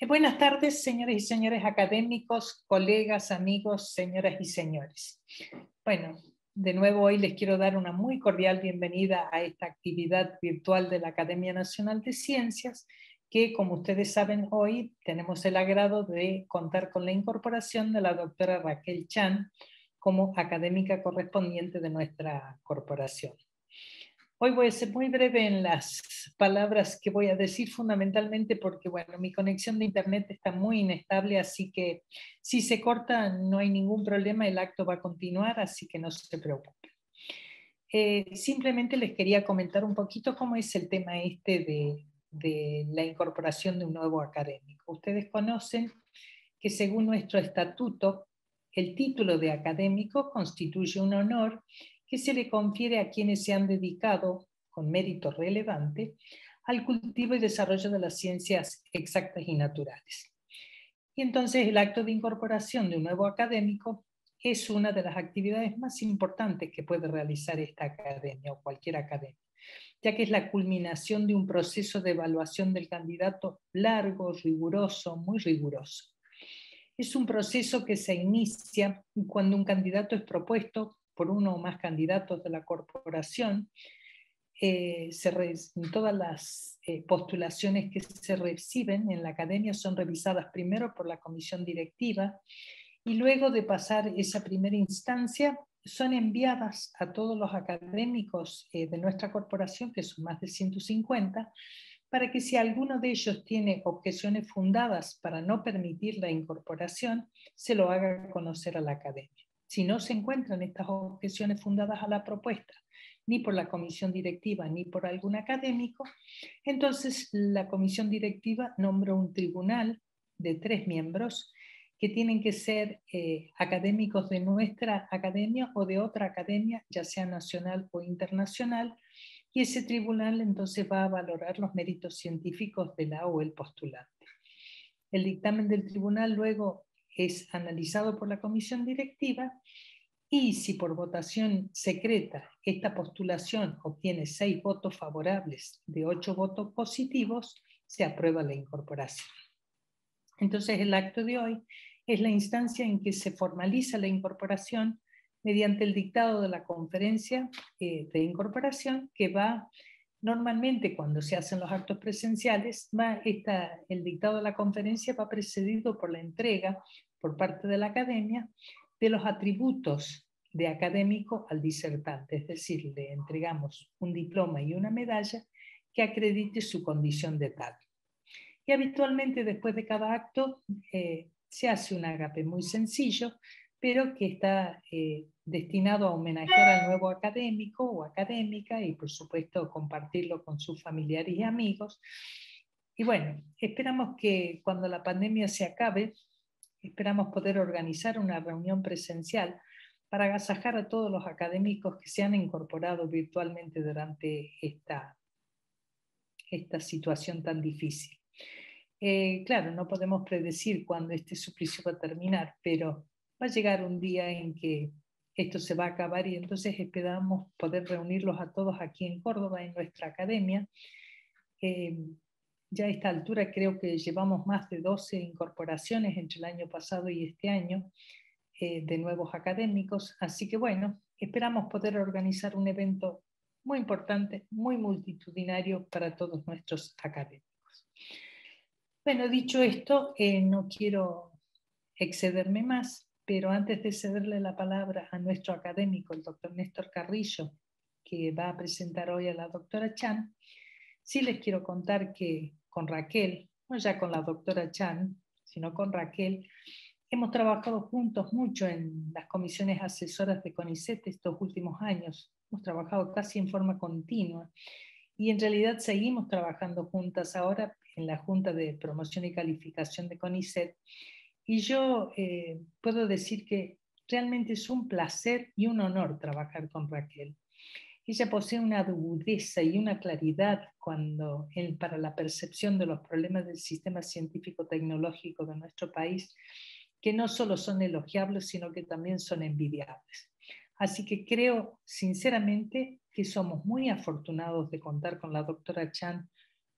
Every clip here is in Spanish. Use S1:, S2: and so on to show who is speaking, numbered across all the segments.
S1: Buenas tardes, señores y señores académicos, colegas, amigos, señoras y señores. Bueno, de nuevo hoy les quiero dar una muy cordial bienvenida a esta actividad virtual de la Academia Nacional de Ciencias, que como ustedes saben hoy tenemos el agrado de contar con la incorporación de la doctora Raquel Chan como académica correspondiente de nuestra corporación. Hoy voy a ser muy breve en las palabras que voy a decir, fundamentalmente porque bueno, mi conexión de internet está muy inestable, así que si se corta no hay ningún problema, el acto va a continuar, así que no se preocupen. Simplemente les quería comentar un poquito cómo es el tema de la incorporación de un nuevo académico. Ustedes conocen que según nuestro estatuto, el título de académico constituye un honor que se le confiere a quienes se han dedicado, con mérito relevante, al cultivo y desarrollo de las ciencias exactas y naturales. Y entonces el acto de incorporación de un nuevo académico es una de las actividades más importantes que puede realizar esta academia o cualquier academia, ya que es la culminación de un proceso de evaluación del candidato largo, riguroso, muy riguroso. Es un proceso que se inicia cuando un candidato es propuesto por uno o más candidatos de la corporación. Todas las postulaciones que se reciben en la academia son revisadas primero por la comisión directiva y luego de pasar esa primera instancia son enviadas a todos los académicos de nuestra corporación, que son más de 150, para que si alguno de ellos tiene objeciones fundadas para no permitir la incorporación, se lo haga conocer a la academia. Si no se encuentran estas objeciones fundadas a la propuesta, ni por la comisión directiva ni por algún académico, entonces la comisión directiva nombra un tribunal de 3 miembros que tienen que ser académicos de nuestra academia o de otra academia, ya sea nacional o internacional, y ese tribunal entonces va a valorar los méritos científicos de la o el postulante. El dictamen del tribunal luego es analizado por la comisión directiva y si por votación secreta esta postulación obtiene 6 votos favorables de 8 votos positivos, se aprueba la incorporación. Entonces el acto de hoy es la instancia en que se formaliza la incorporación mediante el dictado de la conferencia de incorporación, que va normalmente cuando se hacen los actos presenciales, el dictado de la conferencia va precedido por la entrega por parte de la academia de los atributos de académico al disertante, es decir, le entregamos un diploma y una medalla que acredite su condición de tal. Y habitualmente después de cada acto se hace un ágape muy sencillo, pero que está destinado a homenajear al nuevo académico o académica y por supuesto compartirlo con sus familiares y amigos. Y bueno, esperamos que cuando la pandemia se acabe, esperamos poder organizar una reunión presencial para agasajar a todos los académicos que se han incorporado virtualmente durante esta situación tan difícil. Claro, no podemos predecir cuándo este suplicio va a terminar, pero va a llegar un día en que esto se va a acabar y entonces esperamos poder reunirlos a todos aquí en Córdoba, en nuestra academia. Ya a esta altura creo que llevamos más de 12 incorporaciones entre el año pasado y este año de nuevos académicos, así que bueno, esperamos poder organizar un evento muy importante, muy multitudinario para todos nuestros académicos. Bueno, dicho esto, no quiero excederme más, pero antes de cederle la palabra a nuestro académico, el doctor Néstor Carrillo, que va a presentar hoy a la doctora Chan, sí les quiero contar que con Raquel, no ya con la doctora Chan, sino con Raquel, hemos trabajado juntos mucho en las comisiones asesoras de CONICET estos últimos años. Hemos trabajado casi en forma continua y en realidad seguimos trabajando juntas ahora en la Junta de Promoción y Calificación de CONICET. Y yo puedo decir que realmente es un placer y un honor trabajar con Raquel. Ella posee una agudeza y una claridad para la percepción de los problemas del sistema científico-tecnológico de nuestro país, que no solo son elogiables, sino que también son envidiables. Así que creo sinceramente que somos muy afortunados de contar con la doctora Chan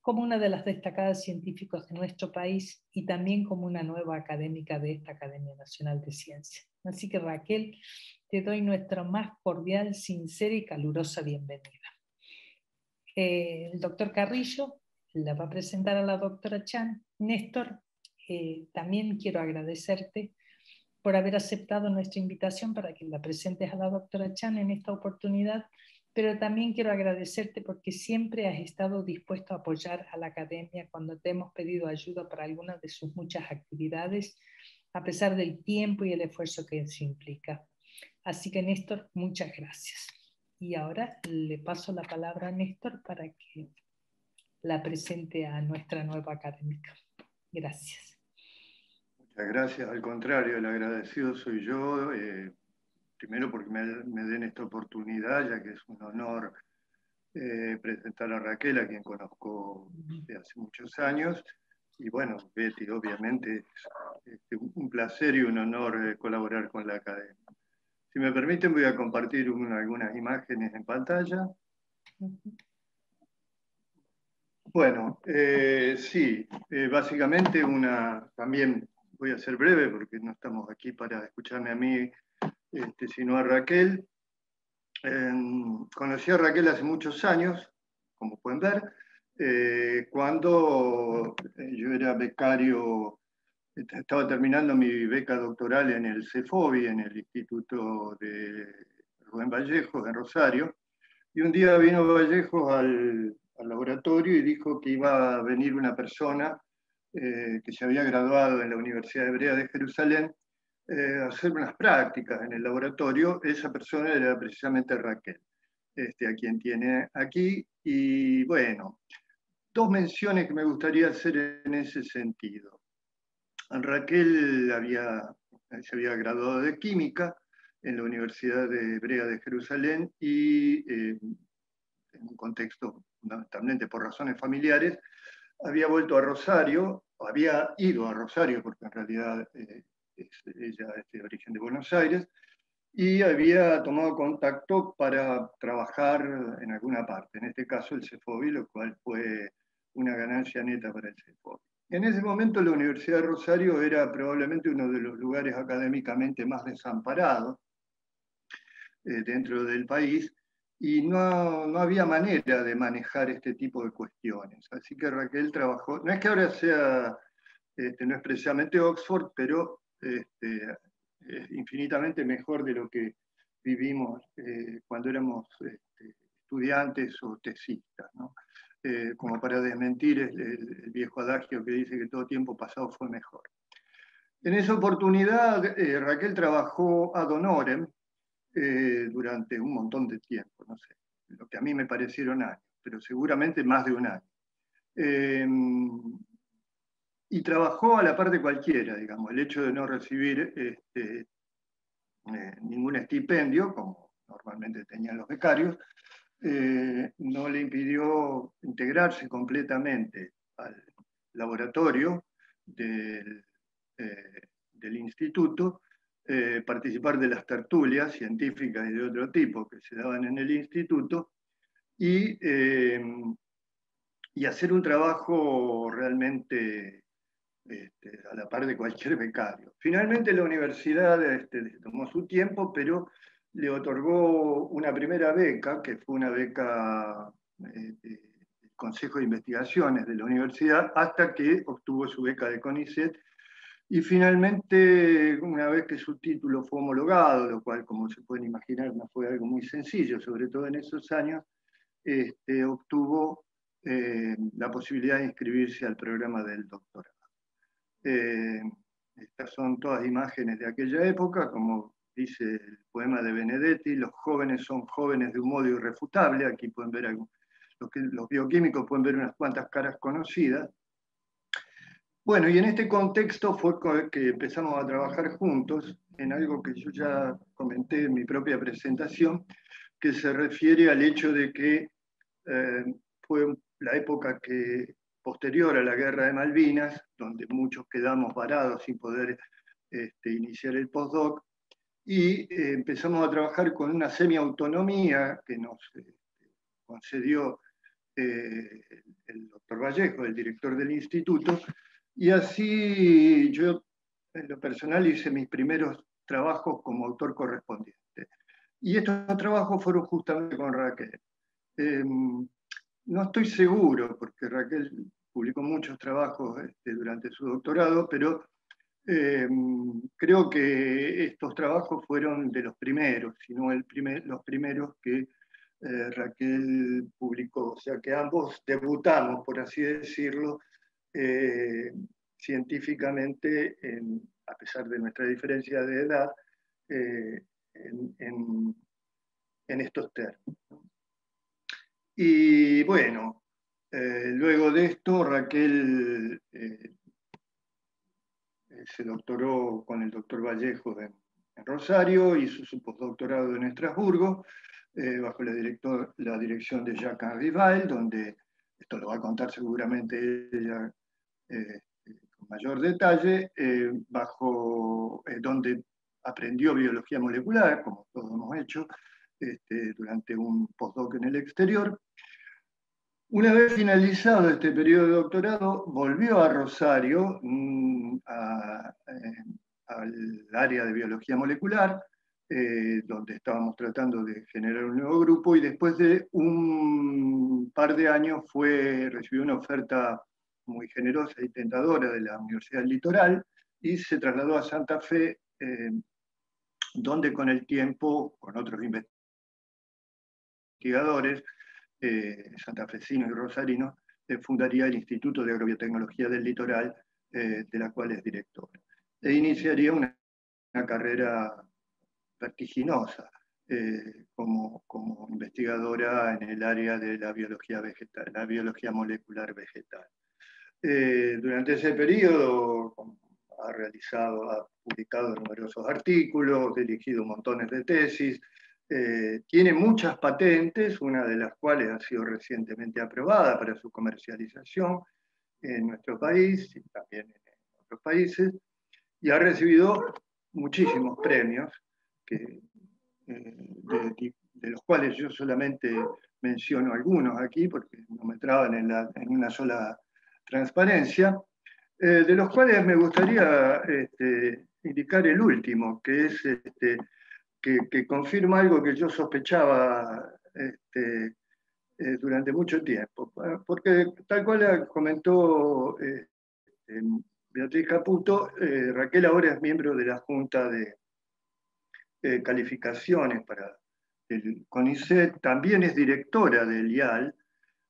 S1: como una de las destacadas científicas de nuestro país y también como una nueva académica de esta Academia Nacional de Ciencias. Así que Raquel, te doy nuestra más cordial, sincera y calurosa bienvenida. El doctor Carrillo la va a presentar a la doctora Chan. Néstor, también quiero agradecerte por haber aceptado nuestra invitación para que la presentes a la doctora Chan en esta oportunidad, pero también quiero agradecerte porque siempre has estado dispuesto a apoyar a la academia cuando te hemos pedido ayuda para algunas de sus muchas actividades, a pesar del tiempo y el esfuerzo que eso implica. Así que Néstor, muchas gracias. Y ahora le paso la palabra a Néstor para que la presente a nuestra nueva académica. Gracias.
S2: Muchas gracias, al contrario, el agradecido soy yo, primero porque me den esta oportunidad, ya que es un honor presentar a Raquel, a quien conozco desde hace muchos años, y bueno, Betty, obviamente es un placer y un honor colaborar con la academia. Si me permiten, voy a compartir algunas imágenes en pantalla. Bueno, sí, básicamente también voy a ser breve porque no estamos aquí para escucharme a mí, sino a Raquel. Conocí a Raquel hace muchos años, como pueden ver, cuando yo era becario, estaba terminando mi beca doctoral en el CEFOBI, en el Instituto de Rubén Vallejos, en Rosario, y un día vino Vallejos al laboratorio y dijo que iba a venir una persona que se había graduado en la Universidad Hebrea de Jerusalén a hacer unas prácticas en el laboratorio. Esa persona era precisamente Raquel, a quien tiene aquí. Y bueno, dos menciones que me gustaría hacer en ese sentido. Raquel se había graduado de química en la Universidad Hebrea de Jerusalén y en un contexto fundamentalmente por razones familiares, había vuelto a Rosario, o había ido a Rosario, porque en realidad ella es de origen de Buenos Aires, y había tomado contacto para trabajar en alguna parte, en este caso el CEFOBI, lo cual fue una ganancia neta para el CEFOBI. En ese momento la Universidad de Rosario era probablemente uno de los lugares académicamente más desamparados dentro del país, y no había manera de manejar este tipo de cuestiones. Así que Raquel trabajó, no es que ahora sea, no es precisamente Oxford, pero es infinitamente mejor de lo que vivimos cuando éramos estudiantes o tesistas, ¿no? Como para desmentir el viejo adagio que dice que todo tiempo pasado fue mejor. En esa oportunidad, Raquel trabajó ad honorem durante un montón de tiempo, no sé, lo que a mí me parecieron años, pero seguramente más de un año. Y trabajó a la par de cualquiera, digamos, el hecho de no recibir ningún estipendio, como normalmente tenían los becarios, no le impidió integrarse completamente al laboratorio del instituto, participar de las tertulias científicas y de otro tipo que se daban en el instituto y hacer un trabajo realmente a la par de cualquier becario. Finalmente la universidad tomó su tiempo, pero le otorgó una primera beca, que fue una beca del Consejo de Investigaciones de la universidad, hasta que obtuvo su beca de CONICET. Y finalmente, una vez que su título fue homologado, lo cual, como se pueden imaginar, no fue algo muy sencillo, sobre todo en esos años, obtuvo la posibilidad de inscribirse al programa del doctorado. Estas son todas imágenes de aquella época, como dice el poema de Benedetti: los jóvenes son jóvenes de un modo irrefutable. Aquí pueden ver los bioquímicos pueden ver unas cuantas caras conocidas. Bueno, y en este contexto fue que empezamos a trabajar juntos en algo que yo ya comenté en mi propia presentación, que se refiere al hecho de que fue la época posterior a la Guerra de Malvinas, donde muchos quedamos varados sin poder iniciar el postdoc, y empezamos a trabajar con una semiautonomía que nos concedió el doctor Vallejo, el director del instituto, y así yo en lo personal hice mis primeros trabajos como autor correspondiente. Y estos trabajos fueron justamente con Raquel. No estoy seguro, porque Raquel publicó muchos trabajos durante su doctorado, pero creo que estos trabajos fueron de los primeros, si no los primeros que Raquel publicó. O sea que ambos debutamos, por así decirlo, científicamente, a pesar de nuestra diferencia de edad, en estos términos. Y bueno, luego de esto, Raquel se doctoró con el doctor Vallejo en Rosario, hizo su postdoctorado en Estrasburgo, bajo la dirección de Jacques Rival, donde, esto lo va a contar seguramente ella con mayor detalle, donde aprendió biología molecular, como todos hemos hecho, durante un postdoc en el exterior. Una vez finalizado este periodo de doctorado, volvió a Rosario, al área de biología molecular, donde estábamos tratando de generar un nuevo grupo, y después de un par de años recibió una oferta muy generosa y tentadora de la Universidad del Litoral, y se trasladó a Santa Fe, donde con el tiempo, con otros investigadores, santafesinos y rosarinos, fundaría el Instituto de Agrobiotecnología del Litoral, de la cual es director. E iniciaría una carrera vertiginosa como investigadora en el área de la biología vegetal, la biología molecular vegetal. Durante ese periodo ha publicado numerosos artículos, dirigido montones de tesis, tiene muchas patentes, una de las cuales ha sido recientemente aprobada para su comercialización en nuestro país y también en otros países, y ha recibido muchísimos premios, de los cuales yo solamente menciono algunos aquí, porque no me traban en una sola transparencia, de los cuales me gustaría indicar el último, que es que confirma algo que yo sospechaba durante mucho tiempo. Porque tal cual comentó Beatriz Caputo, Raquel ahora es miembro de la Junta de Calificaciones para el CONICET, también es directora del IAL,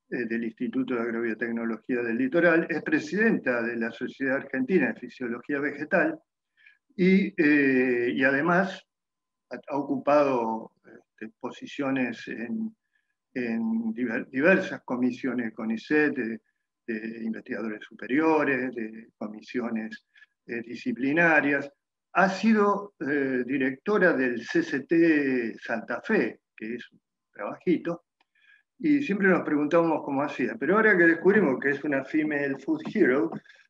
S2: del Instituto de Agrobiotecnología del Litoral, es presidenta de la Sociedad Argentina de Fisiología Vegetal y además ha ocupado posiciones en diversas comisiones CONICET, de investigadores superiores, de comisiones disciplinarias. Ha sido directora del CCT Santa Fe, que es un trabajito, y siempre nos preguntábamos cómo hacía. Pero ahora que descubrimos que es una Female Food Hero,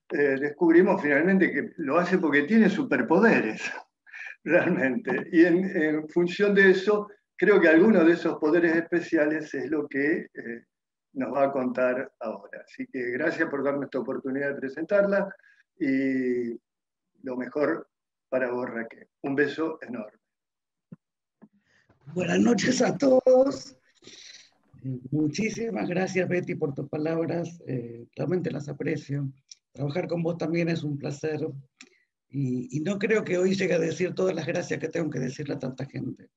S2: descubrimos finalmente que lo hace porque tiene superpoderes, realmente. Y en función de eso, creo que alguno de esos poderes especiales es lo que nos va a contar ahora. Así que gracias por darme esta oportunidad de presentarla y lo mejor para vos, Raquel. Un beso enorme.
S3: Buenas noches a todos. Muchísimas gracias, Betty, por tus palabras. Realmente las aprecio. Trabajar con vos también es un placer. Y no creo que hoy llegue a decir todas las gracias que tengo que decirle a tanta gente.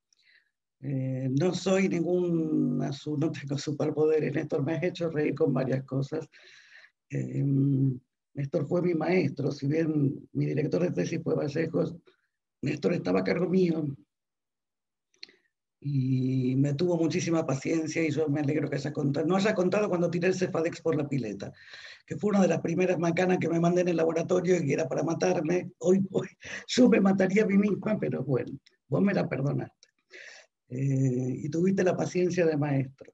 S3: No soy no tengo superpoderes. Néstor, me has hecho reír con varias cosas. Néstor fue mi maestro, si bien mi director de tesis fue Vallejos, Néstor estaba a cargo mío y me tuvo muchísima paciencia, y yo me alegro que no haya contado cuando tiré el Cefadex por la pileta, que fue una de las primeras macanas que me mandé en el laboratorio y que era para matarme. Hoy yo me mataría a mí misma, pero bueno, vos me la perdonaste. Y tuviste la paciencia de maestro.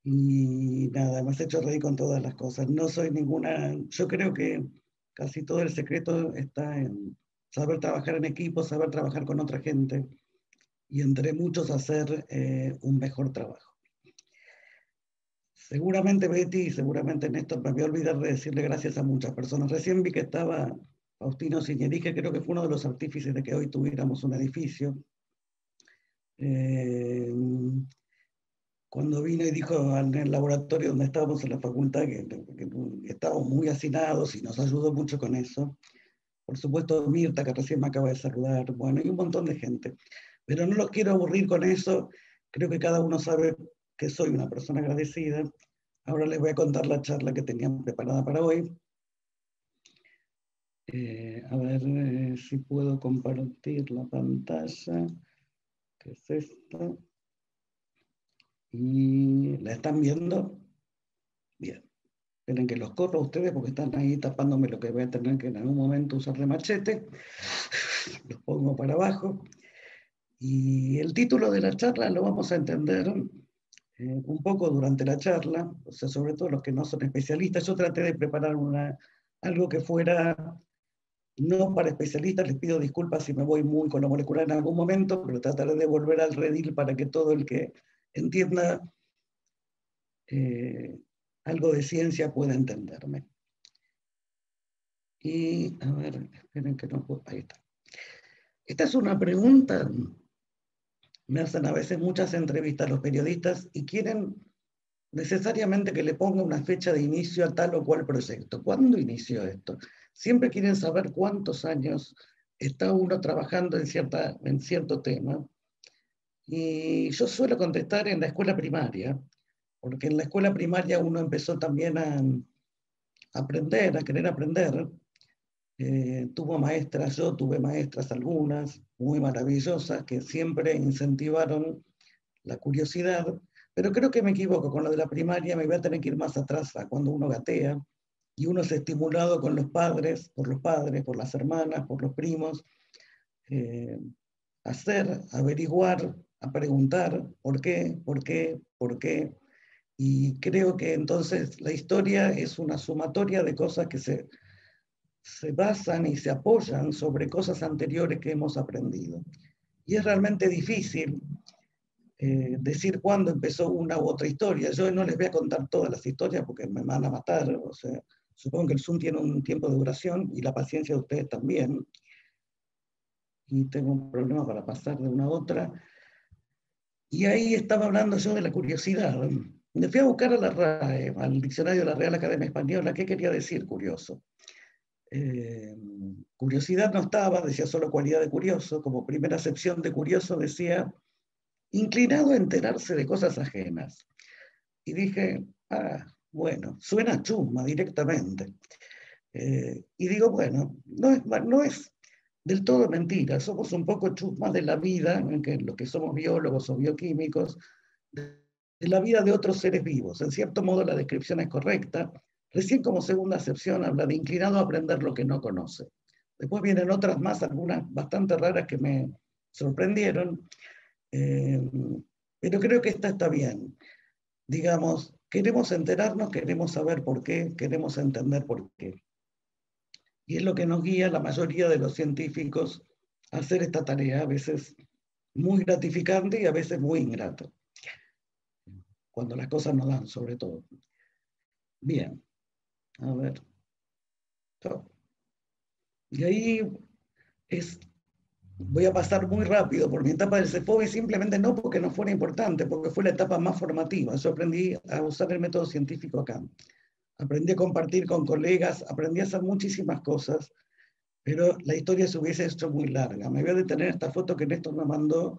S3: Y nada, me has hecho reír con todas las cosas. No soy yo creo que casi todo el secreto está en saber trabajar en equipo, saber trabajar con otra gente y entre muchos hacer un mejor trabajo. Seguramente Betty y seguramente Néstor, me voy a olvidar de decirle gracias a muchas personas. Recién vi que estaba Faustino Ciñerí, que creo que fue uno de los artífices de que hoy tuviéramos un edificio. Cuando vino y dijo en el laboratorio donde estábamos en la facultad que estábamos muy hacinados y nos ayudó mucho con eso. Por supuesto Mirta, que recién me acaba de saludar, bueno, y un montón de gente. Pero no los quiero aburrir con eso, creo que cada uno sabe que soy una persona agradecida. Ahora les voy a contar la charla que tenían preparada para hoy. A ver si puedo compartir la pantalla, que es esta. ¿Y la están viendo? Bien. Esperen que los corro a ustedes porque están ahí tapándome lo que voy a tener que en algún momento usar de machete. Los pongo para abajo. Y el título de la charla lo vamos a entender un poco durante la charla, o sea, sobre todo los que no son especialistas. Yo traté de preparar algo que fuera no para especialistas, les pido disculpas si me voy muy con lo molecular en algún momento, pero trataré de volver al redil para que todo el que entienda algo de ciencia pueda entenderme. Y, a ver, esperen que no puedo, ahí está. Esta es una pregunta, me hacen a veces muchas entrevistas los periodistas y quieren necesariamente que le ponga una fecha de inicio a tal o cual proyecto. ¿Cuándo inició esto? Siempre quieren saber cuántos años está uno trabajando en cierto tema. Y yo suelo contestar en la escuela primaria, porque en la escuela primaria uno empezó también a aprender, a querer aprender. Yo tuve maestras algunas, muy maravillosas, que siempre incentivaron la curiosidad, pero creo que me equivoco con lo de la primaria, me voy a tener que ir más atrás a cuando uno gatea, y uno es estimulado con los padres, por las hermanas, por los primos, a hacer, a averiguar, a preguntar por qué, y creo que entonces la historia es una sumatoria de cosas que se basan y se apoyan sobre cosas anteriores que hemos aprendido. Y es realmente difícil decir cuándo empezó una u otra historia. Yo no les voy a contar todas las historias porque me van a matar. O sea, supongo que el Zoom tiene un tiempo de duración y la paciencia de ustedes también. Y tengo un problema para pasar de una a otra. Y ahí estaba hablando yo de la curiosidad. Me fui a buscar a la RAE, al diccionario de la Real Academia Española, qué quería decir curioso. Curiosidad no estaba, decía solo cualidad de curioso. Como primera acepción de curioso decía inclinado a enterarse de cosas ajenas. Y dije, bueno, suena chusma directamente. Y digo, bueno, no es del todo mentira, somos un poco chusmas de la vida, en que los que somos biólogos o bioquímicos, de la vida de otros seres vivos. En cierto modo la descripción es correcta. Recién como segunda acepción habla de inclinado a aprender lo que no conoce. Después vienen otras más, algunas bastante raras que me sorprendieron. Pero creo que esta está bien. Digamos, queremos enterarnos, queremos saber por qué, queremos entender por qué. Y es lo que nos guía la mayoría de los científicos a hacer esta tarea, a veces muy gratificante y a veces muy ingrata. Cuando las cosas no dan, sobre todo. Bien, a ver. Y ahí voy a pasar muy rápido por mi etapa del CEFOBI, simplemente no porque no fuera importante, porque fue la etapa más formativa. Yo aprendí a usar el método científico acá. Aprendí a compartir con colegas, aprendí a hacer muchísimas cosas, pero la historia se hubiese hecho muy larga. Me voy a detener en esta foto que Néstor me mandó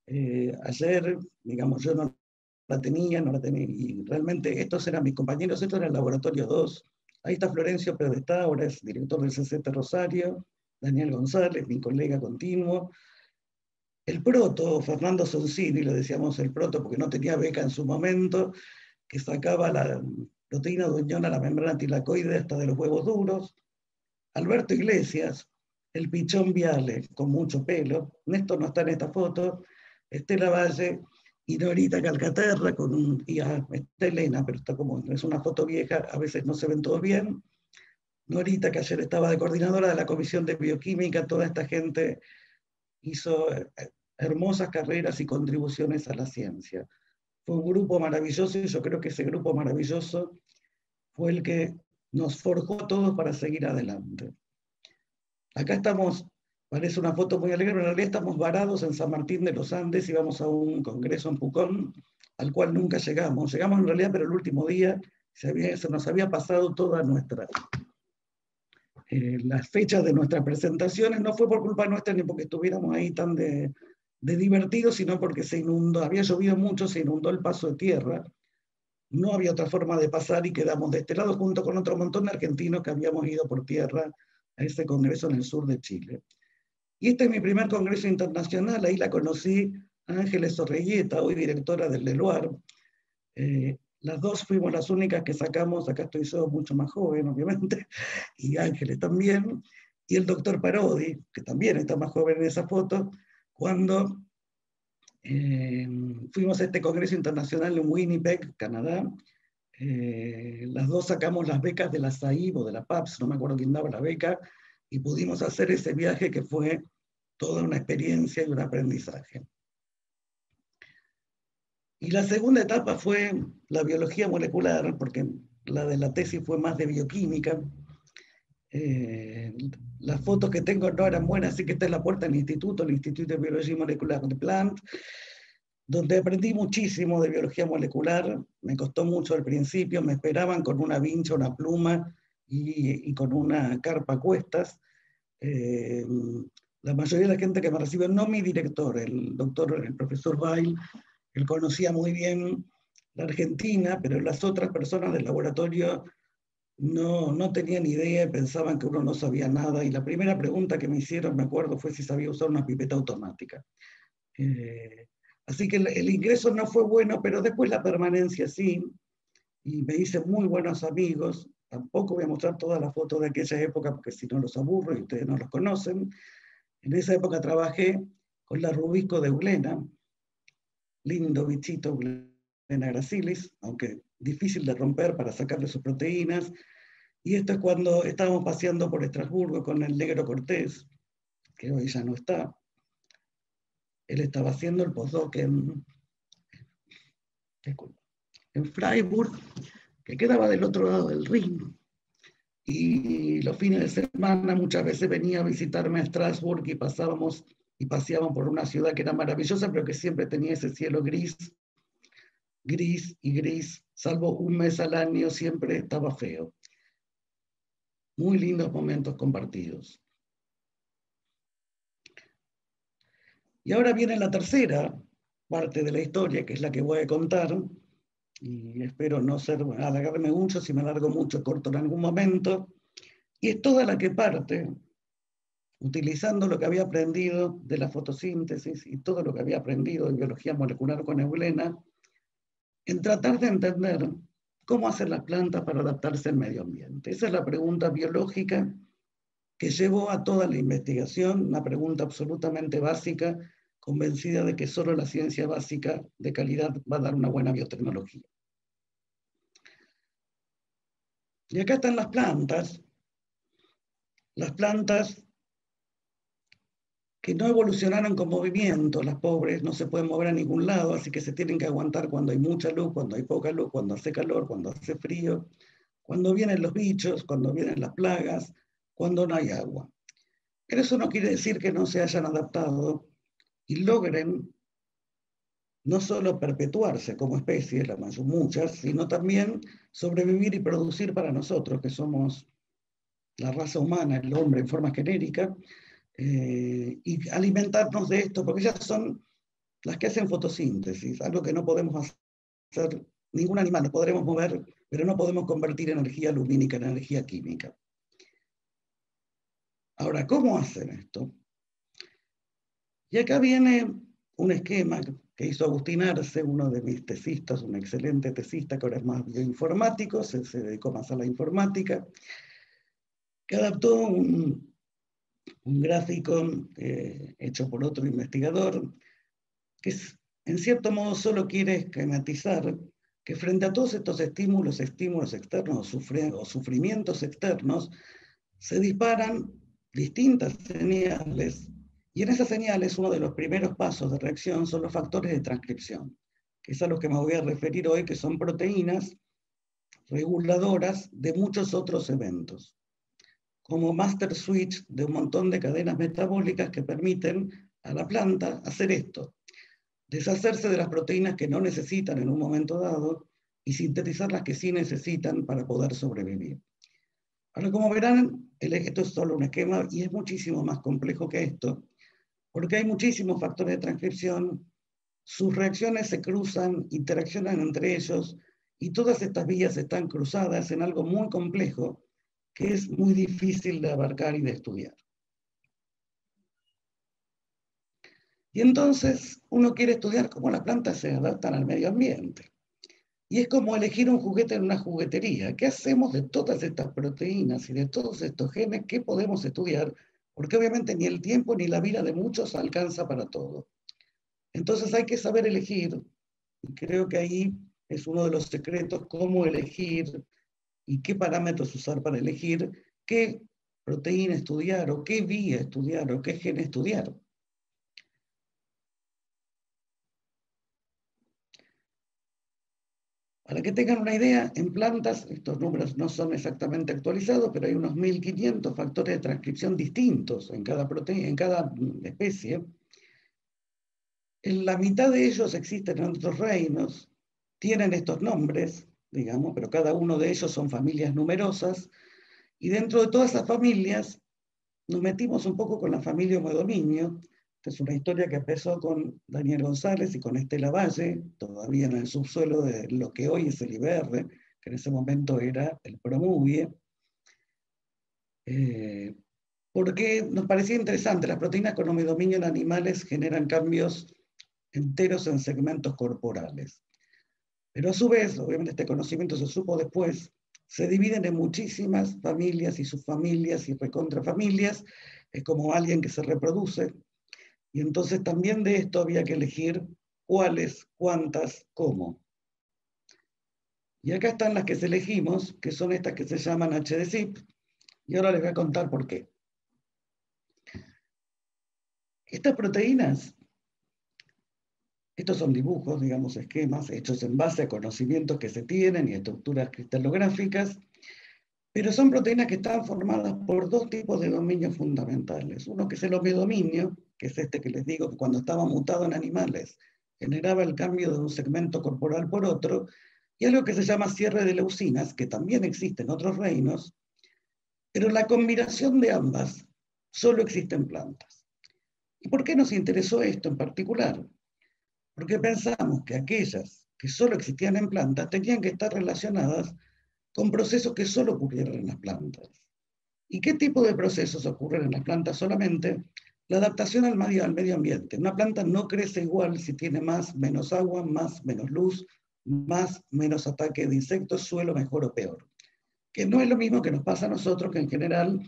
S3: ayer. Digamos, yo no la tenía, y realmente estos eran mis compañeros, esto era el laboratorio 2. Ahí está Florencio Pedestá, ahora es director del CCT Rosario. Daniel González, mi colega continuo. El proto, Fernando Sonsini, le decíamos el proto porque no tenía beca en su momento, que sacaba la proteína de unión a la membrana tilacoide hasta de los huevos duros. Alberto Iglesias, el pichón Viale, con mucho pelo. Néstor no está en esta foto. Estela Valle y Norita Calcaterra, está Elena, pero está como, es una foto vieja, a veces no se ven todos bien. Norita, que ayer estaba de coordinadora de la Comisión de Bioquímica, toda esta gente hizo hermosas carreras y contribuciones a la ciencia. fue un grupo maravilloso y yo creo que ese grupo maravilloso fue el que nos forjó a todos para seguir adelante. Acá estamos, parece una foto muy alegre, pero en realidad estamos varados en San Martín de los Andes y vamos a un congreso en Pucón, al cual nunca llegamos. Llegamos en realidad, pero el último día se nos había pasado toda las fechas de nuestras presentaciones. No fue por culpa nuestra ni porque estuviéramos ahí tan de divertidos, sino porque se inundó, había llovido mucho, se inundó el paso de tierra. No había otra forma de pasar y quedamos de este lado junto con otro montón de argentinos que habíamos ido por tierra a ese congreso en el sur de Chile. Y este es mi primer congreso internacional, ahí la conocí a Ángeles Orreguieta, hoy directora del Leluar. Las dos fuimos las únicas que sacamos, acá estoy yo mucho más joven, obviamente, y Ángeles también, y el doctor Parodi, que también está más joven en esa foto, cuando fuimos a este congreso internacional en Winnipeg, Canadá. Las dos sacamos las becas de la SAIB o de la PAPS, no me acuerdo quién daba la beca, y pudimos hacer ese viaje que fue toda una experiencia y un aprendizaje. Y la segunda etapa fue la biología molecular, porque la de la tesis fue más de bioquímica. Las fotos que tengo no eran buenas, así que esta es la puerta del Instituto, el Instituto de Biología Molecular de Plant, donde aprendí muchísimo de biología molecular. Me costó mucho al principio, me esperaban con una vincha, una pluma y con una carpa a cuestas. La mayoría de la gente que me recibe, no mi director, el profesor Bail, él conocía muy bien la Argentina, pero las otras personas del laboratorio no tenían idea y pensaban que uno no sabía nada. Y la primera pregunta que me hicieron, me acuerdo, fue si sabía usar una pipeta automática. Así que el ingreso no fue bueno, pero después la permanencia sí. Y me hice muy buenos amigos. Tampoco voy a mostrar todas las fotos de aquella época, porque si no los aburro y ustedes no los conocen. En esa época trabajé con la Rubisco de Eulena, lindo bichito, Eulena gracilis, aunque difícil de romper para sacarle sus proteínas. Y esto es cuando estábamos paseando por Estrasburgo con el negro Cortés, que hoy ya no está. Él estaba haciendo el postdoc en Freiburg, que quedaba del otro lado del Rin. Y los fines de semana muchas veces venía a visitarme a Estrasburgo y pasábamos y paseábamos por una ciudad que era maravillosa, pero que siempre tenía ese cielo gris, gris y gris, salvo un mes al año siempre estaba feo. Muy lindos momentos compartidos. Y ahora viene la tercera parte de la historia, que es la que voy a contar, y espero no alargarme mucho, si me alargo mucho corto en algún momento, y es toda la que parte, utilizando lo que había aprendido de la fotosíntesis y todo lo que había aprendido de biología molecular con Eulena, en tratar de entender cómo hacen las plantas para adaptarse al medio ambiente. Esa es la pregunta biológica que llevó a toda la investigación, una pregunta absolutamente básica, convencida de que solo la ciencia básica de calidad va a dar una buena biotecnología. Y acá están las plantas que no evolucionaron con movimiento. Las pobres no se pueden mover a ningún lado, así que se tienen que aguantar cuando hay mucha luz, cuando hay poca luz, cuando hace calor, cuando hace frío, cuando vienen los bichos, cuando vienen las plagas, cuando no hay agua. Pero eso no quiere decir que no se hayan adaptado y logren no solo perpetuarse como especie, muchas, sino también sobrevivir y producir para nosotros, que somos la raza humana, el hombre en forma genérica, y alimentarnos de esto, porque ellas son las que hacen fotosíntesis, algo que no podemos hacer ningún animal, nos podremos mover, pero no podemos convertir energía lumínica en energía química. Ahora, ¿cómo hacen esto? Y acá viene un esquema que hizo Agustín Arce, uno de mis tesistas, un excelente tesista que ahora es más bioinformático, se dedicó más a la informática, que adaptó un gráfico hecho por otro investigador, que en cierto modo solo quiere esquematizar que frente a todos estos estímulos externos o sufrimientos externos, se disparan distintas señales, y en esas señales uno de los primeros pasos de reacción son los factores de transcripción, que es a los que me voy a referir hoy, que son proteínas reguladoras de muchos otros eventos, como master switch de un montón de cadenas metabólicas que permiten a la planta hacer esto: deshacerse de las proteínas que no necesitan en un momento dado y sintetizar las que sí necesitan para poder sobrevivir. Ahora, como verán, esto es solo un esquema y es muchísimo más complejo que esto, porque hay muchísimos factores de transcripción, sus reacciones se cruzan, interaccionan entre ellos, y todas estas vías están cruzadas en algo muy complejo que es muy difícil de abarcar y de estudiar. Y entonces uno quiere estudiar cómo las plantas se adaptan al medio ambiente. Y es como elegir un juguete en una juguetería. ¿Qué hacemos de todas estas proteínas y de todos estos genes? ¿Qué podemos estudiar? Porque obviamente ni el tiempo ni la vida de muchos alcanza para todo. Entonces hay que saber elegir, y creo que ahí es uno de los secretos, cómo elegir y qué parámetros usar para elegir qué proteína estudiar, o qué vía estudiar, o qué gen estudiar. Para que tengan una idea, en plantas, estos números no son exactamente actualizados, pero hay unos 1500 factores de transcripción distintos en cada proteína, en cada especie. En la mitad de ellos existen en otros reinos, tienen estos nombres, digamos, pero cada uno de ellos son familias numerosas, y dentro de todas esas familias nos metimos un poco con la familia Homodominio. Esta es una historia que empezó con Daniel González y con Estela Valle, todavía en el subsuelo de lo que hoy es el IBR, que en ese momento era el Promuvie, porque nos parecía interesante. Las proteínas con homodominio en animales generan cambios enteros en segmentos corporales. Pero a su vez, obviamente este conocimiento se supo después, se dividen en muchísimas familias y subfamilias y recontrafamilias. Es como alguien que se reproduce. Y entonces también de esto había que elegir cuáles, cuántas, cómo. Y acá están las que elegimos, que son estas que se llaman HDCIP, y ahora les voy a contar por qué. Estas proteínas, estos son dibujos, digamos, esquemas hechos en base a conocimientos que se tienen y estructuras cristalográficas, pero son proteínas que están formadas por dos tipos de dominios fundamentales. Uno que es el homodominio, que es este que les digo que cuando estaba mutado en animales generaba el cambio de un segmento corporal por otro, y algo que se llama cierre de leucinas, que también existe en otros reinos, pero la combinación de ambas solo existe en plantas. ¿Y por qué nos interesó esto en particular? Porque pensamos que aquellas que solo existían en plantas tenían que estar relacionadas con procesos que solo ocurrieron en las plantas. ¿Y qué tipo de procesos ocurren en las plantas solamente? La adaptación al medio ambiente. Una planta no crece igual si tiene más, menos agua, más, menos luz, más, menos ataque de insectos, suelo mejor o peor. Que no es lo mismo que nos pasa a nosotros, que en general,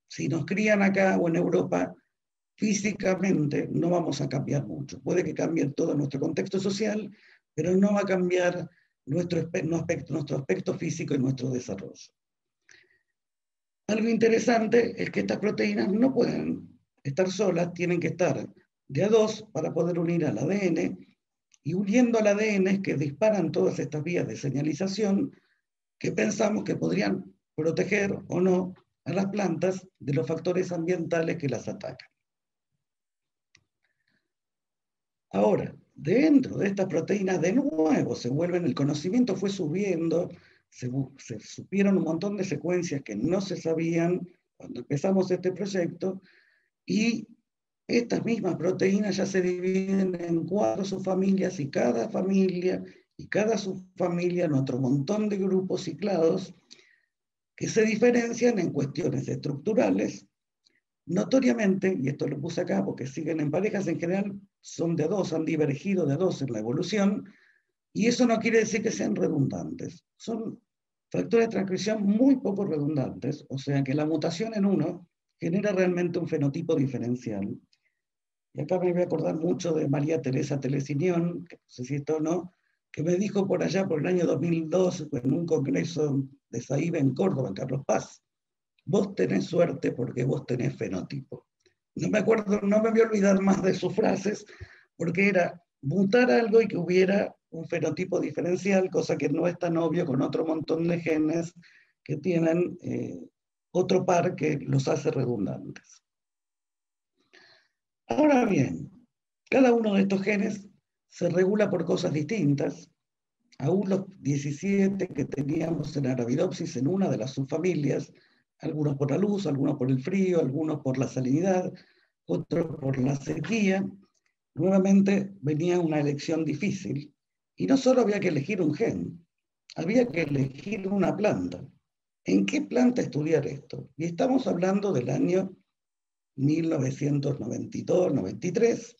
S3: si nos crían acá o en Europa, físicamente no vamos a cambiar mucho. Puede que cambie todo nuestro contexto social, pero no va a cambiar nuestro aspecto físico y nuestro desarrollo. Algo interesante es que estas proteínas no pueden estar solas, tienen que estar de a dos para poder unir al ADN, y uniendo al ADN es que disparan todas estas vías de señalización que pensamos que podrían proteger o no a las plantas de los factores ambientales que las atacan. Ahora, dentro de estas proteínas, de nuevo se vuelven, el conocimiento fue subiendo, se supieron un montón de secuencias que no se sabían cuando empezamos este proyecto, y estas mismas proteínas ya se dividen en 4 subfamilias, y cada familia y cada subfamilia en otro montón de grupos ciclados que se diferencian en cuestiones estructurales. Notoriamente, y esto lo puse acá porque siguen en parejas, en general son de a dos, han divergido de a dos en la evolución, y eso no quiere decir que sean redundantes. Son factores de transcripción muy poco redundantes, o sea que la mutación en uno genera realmente un fenotipo diferencial. Y acá me voy a acordar mucho de María Teresa Telesinión, que no sé si esto o no, que me dijo por allá por el año 2002, en un congreso de SAIB en Córdoba, en Carlos Paz: vos tenés suerte porque vos tenés fenotipo. No me acuerdo, no me voy a olvidar más de sus frases, porque era mutar algo y que hubiera un fenotipo diferencial, cosa que no es tan obvio con otro montón de genes que tienen otro par que los hace redundantes. Ahora bien, cada uno de estos genes se regula por cosas distintas. Aún los 17 que teníamos en Arabidopsis en una de las subfamilias, algunos por la luz, algunos por el frío, algunos por la salinidad, otros por la sequía, nuevamente venía una elección difícil. Y no solo había que elegir un gen, había que elegir una planta. ¿En qué planta estudiar esto? Y estamos hablando del año 1992-93,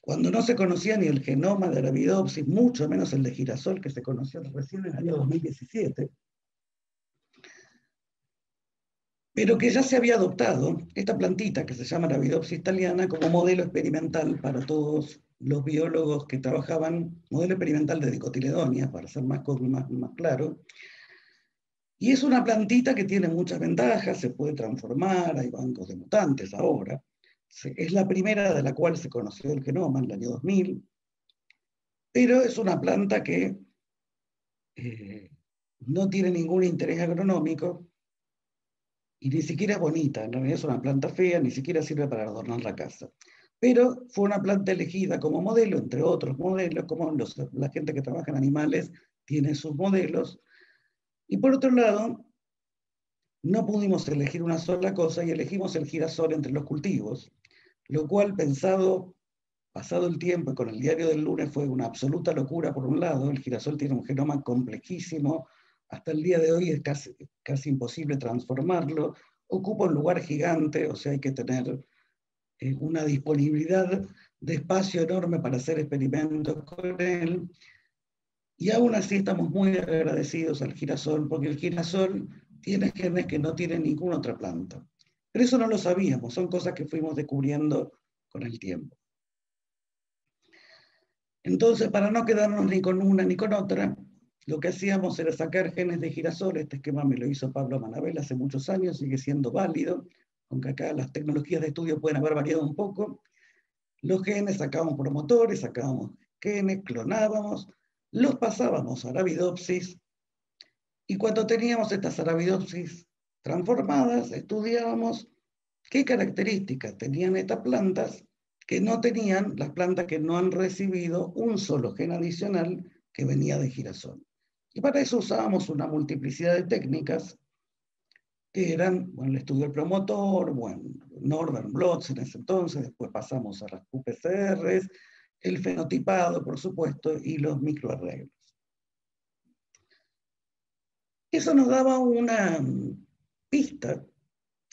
S3: cuando no se conocía ni el genoma de Arabidopsis, mucho menos el de girasol, que se conoció recién en el año 2017, pero que ya se había adoptado esta plantita que se llama Arabidopsis thaliana como modelo experimental para todos los biólogos que trabajaban, modelo experimental de dicotiledonia, para ser más claro. Y es una plantita que tiene muchas ventajas, se puede transformar, hay bancos de mutantes ahora. Es la primera de la cual se conoció el genoma en el año 2000, pero es una planta que no tiene ningún interés agronómico y ni siquiera es bonita. En realidad es una planta fea, ni siquiera sirve para adornar la casa. Pero fue una planta elegida como modelo, entre otros modelos, como la gente que trabaja en animales tiene sus modelos. Y por otro lado, no pudimos elegir una sola cosa y elegimos el girasol entre los cultivos, lo cual pasado el tiempo y con el diario del lunes fue una absoluta locura por un lado. El girasol tiene un genoma complejísimo, hasta el día de hoy es casi imposible transformarlo, ocupa un lugar gigante, o sea, hay que tener una disponibilidad de espacio enorme para hacer experimentos con él. Y aún así estamos muy agradecidos al girasol, porque el girasol tiene genes que no tiene ninguna otra planta. Pero eso no lo sabíamos, son cosas que fuimos descubriendo con el tiempo. Entonces, para no quedarnos ni con una ni con otra, lo que hacíamos era sacar genes de girasol. Este esquema me lo hizo Pablo Manabel hace muchos años, sigue siendo válido, aunque acá las tecnologías de estudio pueden haber variado un poco. Los genes sacábamos promotores, sacábamos genes, clonábamos, los pasábamos a Arabidopsis, y cuando teníamos estas Arabidopsis transformadas, estudiábamos qué características tenían estas plantas que no tenían las plantas que no han recibido un solo gen adicional que venía de girasol. Y para eso usábamos una multiplicidad de técnicas que eran, bueno, el estudio del promotor, bueno, Northern blots en ese entonces, después pasamos a las qPCRs, el fenotipado, por supuesto, y los microarreglos. Eso nos daba una pista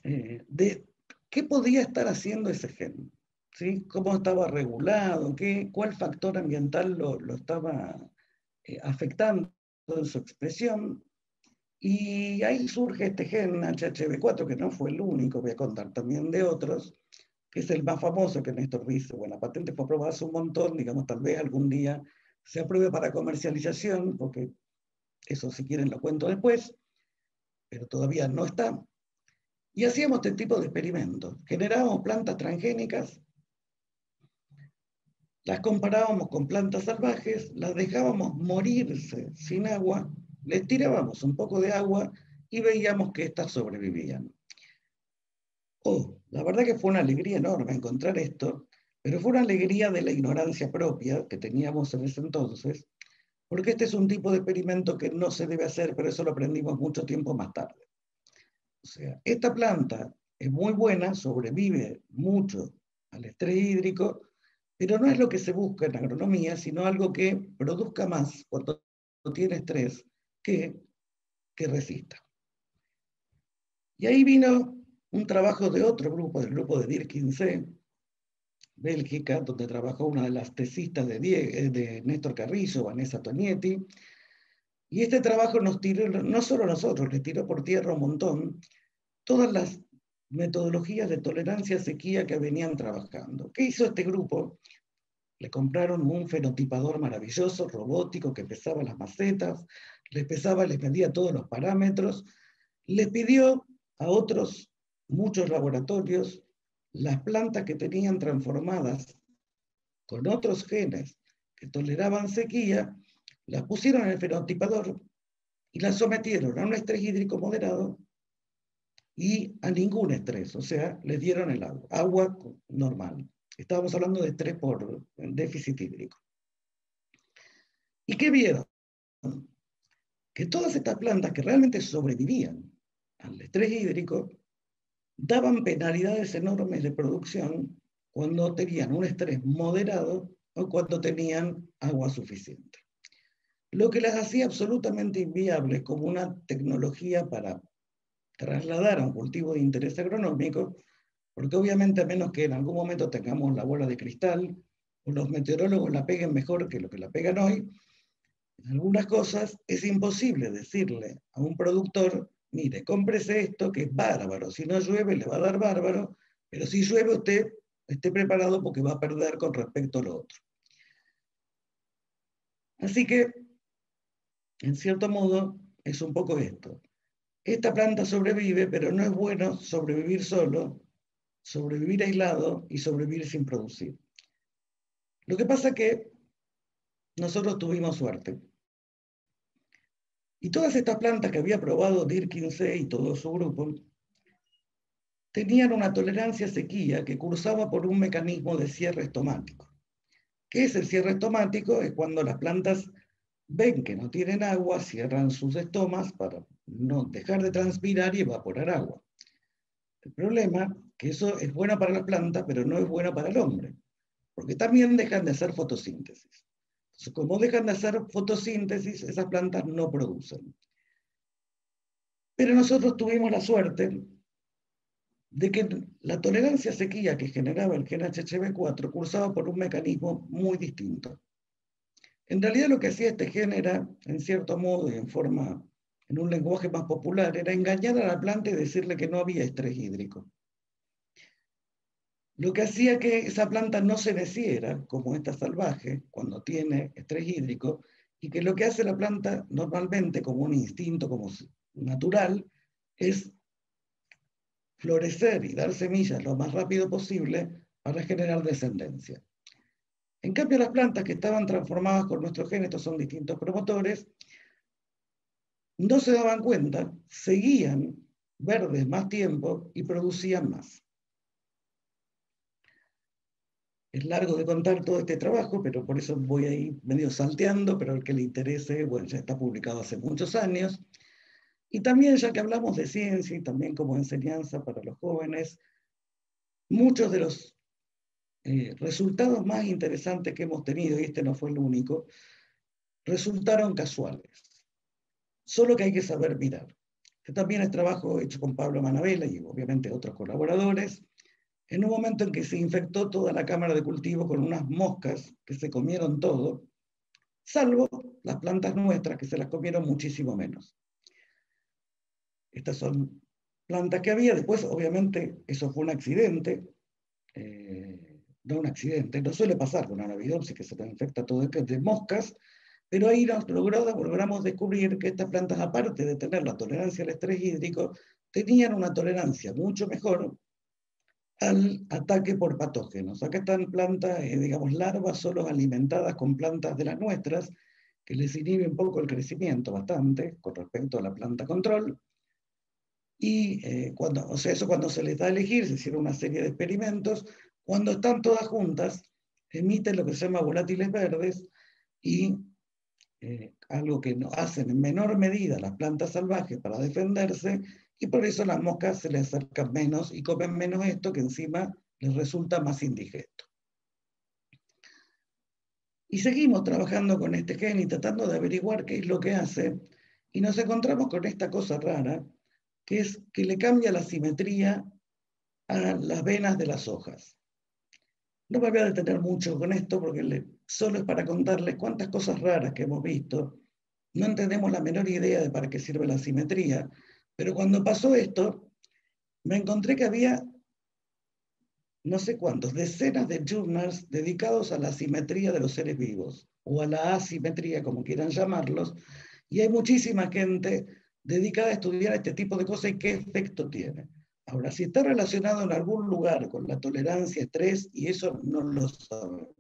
S3: de qué podía estar haciendo ese gen, ¿sí? Cómo estaba regulado, cuál factor ambiental lo estaba afectando en su expresión. Y ahí surge este gen HHV4, que no fue el único, voy a contar también de otros, que es el más famoso, que Néstor dice, bueno, la patente fue aprobada hace un montón, digamos, tal vez algún día se apruebe para comercialización, porque eso si quieren lo cuento después, pero todavía no está. Y hacíamos este tipo de experimentos. Generábamos plantas transgénicas, las comparábamos con plantas salvajes, las dejábamos morirse sin agua, les tirábamos un poco de agua y veíamos que éstas sobrevivían. La verdad que fue una alegría enorme encontrar esto, pero fue una alegría de la ignorancia propia que teníamos en ese entonces, porque este es un tipo de experimento que no se debe hacer, pero eso lo aprendimos mucho tiempo más tarde. O sea, esta planta es muy buena, sobrevive mucho al estrés hídrico, pero no es lo que se busca en agronomía, sino algo que produzca más cuando tiene estrés que resista. Y ahí vino un trabajo de otro grupo, del grupo de DIR15, Bélgica, donde trabajó una de las tesistas de Néstor Carrillo, Vanessa Tonietti, y este trabajo nos tiró, no solo a nosotros, les tiró por tierra un montón, todas las metodologías de tolerancia a sequía que venían trabajando. ¿Qué hizo este grupo? Le compraron un fenotipador maravilloso, robótico, que pesaba las macetas, les medía todos los parámetros, le pidió a otros muchos laboratorios las plantas que tenían transformadas con otros genes que toleraban sequía, las pusieron en el fenotipador y las sometieron a un estrés hídrico moderado y a ningún estrés, o sea, les dieron el agua normal. Estábamos hablando de estrés por déficit hídrico. ¿Y qué vieron? Que todas estas plantas que realmente sobrevivían al estrés hídrico daban penalidades enormes de producción cuando tenían un estrés moderado o cuando tenían agua suficiente. Lo que las hacía absolutamente inviables como una tecnología para trasladar a un cultivo de interés agronómico, porque obviamente a menos que en algún momento tengamos la bola de cristal o los meteorólogos la peguen mejor que lo que la pegan hoy, en algunas cosas es imposible decirle a un productor, mire, cómprese esto que es bárbaro, si no llueve le va a dar bárbaro, pero si llueve usted esté preparado porque va a perder con respecto a lo otro. Así que, en cierto modo, es un poco esto. Esta planta sobrevive, pero no es bueno sobrevivir solo, sobrevivir aislado y sobrevivir sin producir. Lo que pasa es que nosotros tuvimos suerte. Y todas estas plantas que había probado Dirk Kinsey y todo su grupo tenían una tolerancia a sequía que cursaba por un mecanismo de cierre estomático. ¿Qué es el cierre estomático? Es cuando las plantas ven que no tienen agua, cierran sus estomas para no dejar de transpirar y evaporar agua. El problema es que eso es bueno para las plantas, pero no es bueno para el hombre, porque también dejan de hacer fotosíntesis. Entonces, como dejan de hacer fotosíntesis, esas plantas no producen. Pero nosotros tuvimos la suerte de que la tolerancia a sequía que generaba el gen HHV4 cursaba por un mecanismo muy distinto. En realidad lo que hacía este gen era, en cierto modo y en un lenguaje más popular, era engañar a la planta y decirle que no había estrés hídrico. Lo que hacía que esa planta no se deciera, como esta salvaje, cuando tiene estrés hídrico, y que lo que hace la planta normalmente como un instinto como natural es florecer y dar semillas lo más rápido posible para generar descendencia. En cambio, las plantas que estaban transformadas con nuestro gen, estos son distintos promotores, no se daban cuenta, seguían verdes más tiempo y producían más. Es largo de contar todo este trabajo, pero por eso voy a ir medio salteando, pero al que le interese, bueno, ya está publicado hace muchos años. Y también, ya que hablamos de ciencia y también como enseñanza para los jóvenes, muchos de los resultados más interesantes que hemos tenido, y este no fue el único, resultaron casuales. Solo que hay que saber mirar. Este también es trabajo hecho con Pablo Manabella y obviamente otros colaboradores, en un momento en que se infectó toda la cámara de cultivo con unas moscas que se comieron todo, salvo las plantas nuestras que se las comieron muchísimo menos. Estas son plantas que había, después obviamente eso fue un accidente, no un accidente, no suele pasar con una Arabidopsis que se te infecta todo de moscas, pero ahí logramos descubrir que estas plantas, aparte de tener la tolerancia al estrés hídrico, tenían una tolerancia mucho mejor al ataque por patógenos. Acá están plantas, digamos, larvas solo alimentadas con plantas de las nuestras, que les inhibe un poco el crecimiento bastante con respecto a la planta control. Y eso cuando se les da a elegir, se hicieron una serie de experimentos, cuando están todas juntas, emiten lo que se llama volátiles verdes y algo que hacen en menor medida las plantas salvajes para defenderse, y por eso las moscas se les acercan menos y comen menos esto, que encima les resulta más indigesto. Y seguimos trabajando con este gen y tratando de averiguar qué es lo que hace, y nos encontramos con esta cosa rara, que es que le cambia la simetría a las venas de las hojas. No me voy a detener mucho con esto porque solo es para contarles cuántas cosas raras que hemos visto. No entendemos la menor idea de para qué sirve la simetría, pero cuando pasó esto, me encontré que había no sé cuántos, decenas de journals dedicados a la simetría de los seres vivos, o a la asimetría, como quieran llamarlos, y hay muchísima gente dedicada a estudiar este tipo de cosas y qué efecto tiene. Ahora, si está relacionado en algún lugar con la tolerancia a estrés, y eso no lo sabemos.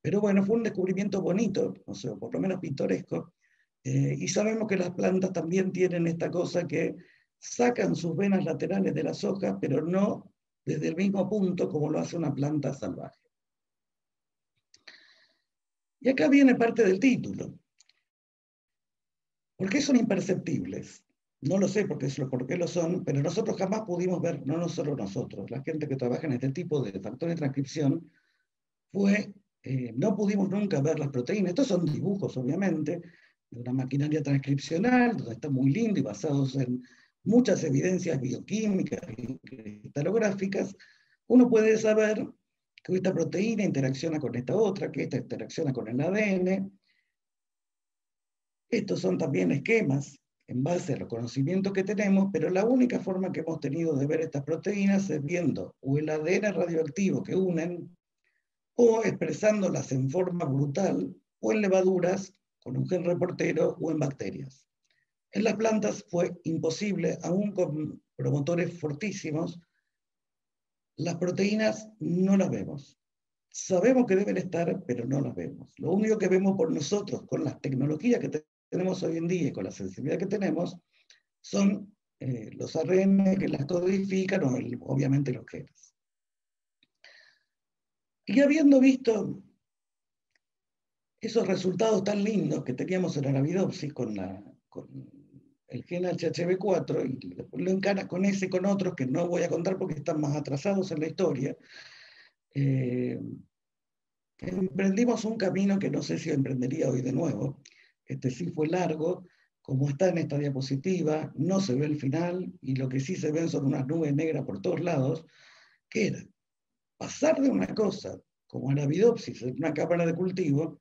S3: Pero bueno, fue un descubrimiento bonito, o sea, por lo menos pintoresco, y sabemos que las plantas también tienen esta cosa que sacan sus venas laterales de las hojas, pero no desde el mismo punto como lo hace una planta salvaje. Y acá viene parte del título. ¿Por qué son imperceptibles? No lo sé por qué lo son, pero nosotros jamás pudimos ver, no solo nosotros, la gente que trabaja en este tipo de factores de transcripción, no pudimos nunca ver las proteínas. Estos son dibujos, obviamente, de una maquinaria transcripcional, donde está muy lindo y basados en muchas evidencias bioquímicas y cristalográficas. Uno puede saber que esta proteína interacciona con esta otra, que esta interacciona con el ADN. Estos son también esquemas en base a los conocimientos que tenemos, pero la única forma que hemos tenido de ver estas proteínas es viendo o el ADN radioactivo que unen, o expresándolas en forma brutal, o en levaduras, con un gen reportero, o en bacterias. En las plantas fue imposible, aún con promotores fortísimos, las proteínas no las vemos. Sabemos que deben estar, pero no las vemos. Lo único que vemos por nosotros, con las tecnologías que tenemos hoy en día y con la sensibilidad que tenemos, son los ARN que las codifican, o obviamente los genes. Y habiendo visto esos resultados tan lindos que teníamos en la Arabidopsis con el gen HHV4, y después lo encanas con ese y con otros que no voy a contar porque están más atrasados en la historia, emprendimos un camino que no sé si emprendería hoy de nuevo. Este sí fue largo, como está en esta diapositiva, no se ve el final, y lo que sí se ven son unas nubes negras por todos lados, que era pasar de una cosa como Arabidopsis en una cámara de cultivo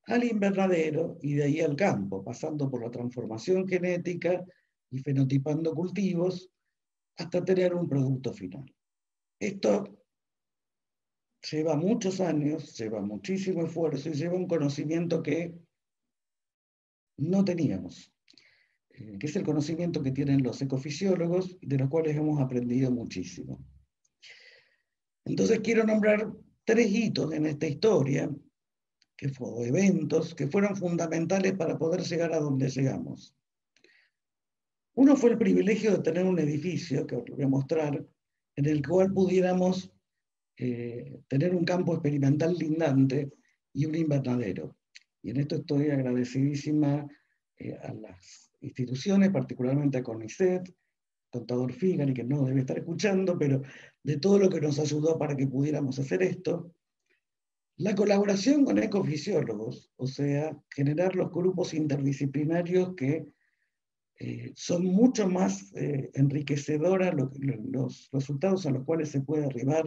S3: al invernadero y de ahí al campo, pasando por la transformación genética y fenotipando cultivos hasta tener un producto final. Esto lleva muchos años, lleva muchísimo esfuerzo y lleva un conocimiento que no teníamos, que es el conocimiento que tienen los ecofisiólogos, de los cuales hemos aprendido muchísimo. Entonces quiero nombrar 3 hitos en esta historia, eventos que fueron fundamentales para poder llegar a donde llegamos. Uno fue el privilegio de tener un edificio, que os lo voy a mostrar, en el cual pudiéramos tener un campo experimental lindante y un invernadero. Y en esto estoy agradecidísima a las instituciones, particularmente a CONICET, contador Figari, que no debe estar escuchando, pero de todo lo que nos ayudó para que pudiéramos hacer esto. La colaboración con ecofisiólogos, o sea, generar los grupos interdisciplinarios que son mucho más enriquecedoras los resultados a los cuales se puede arribar.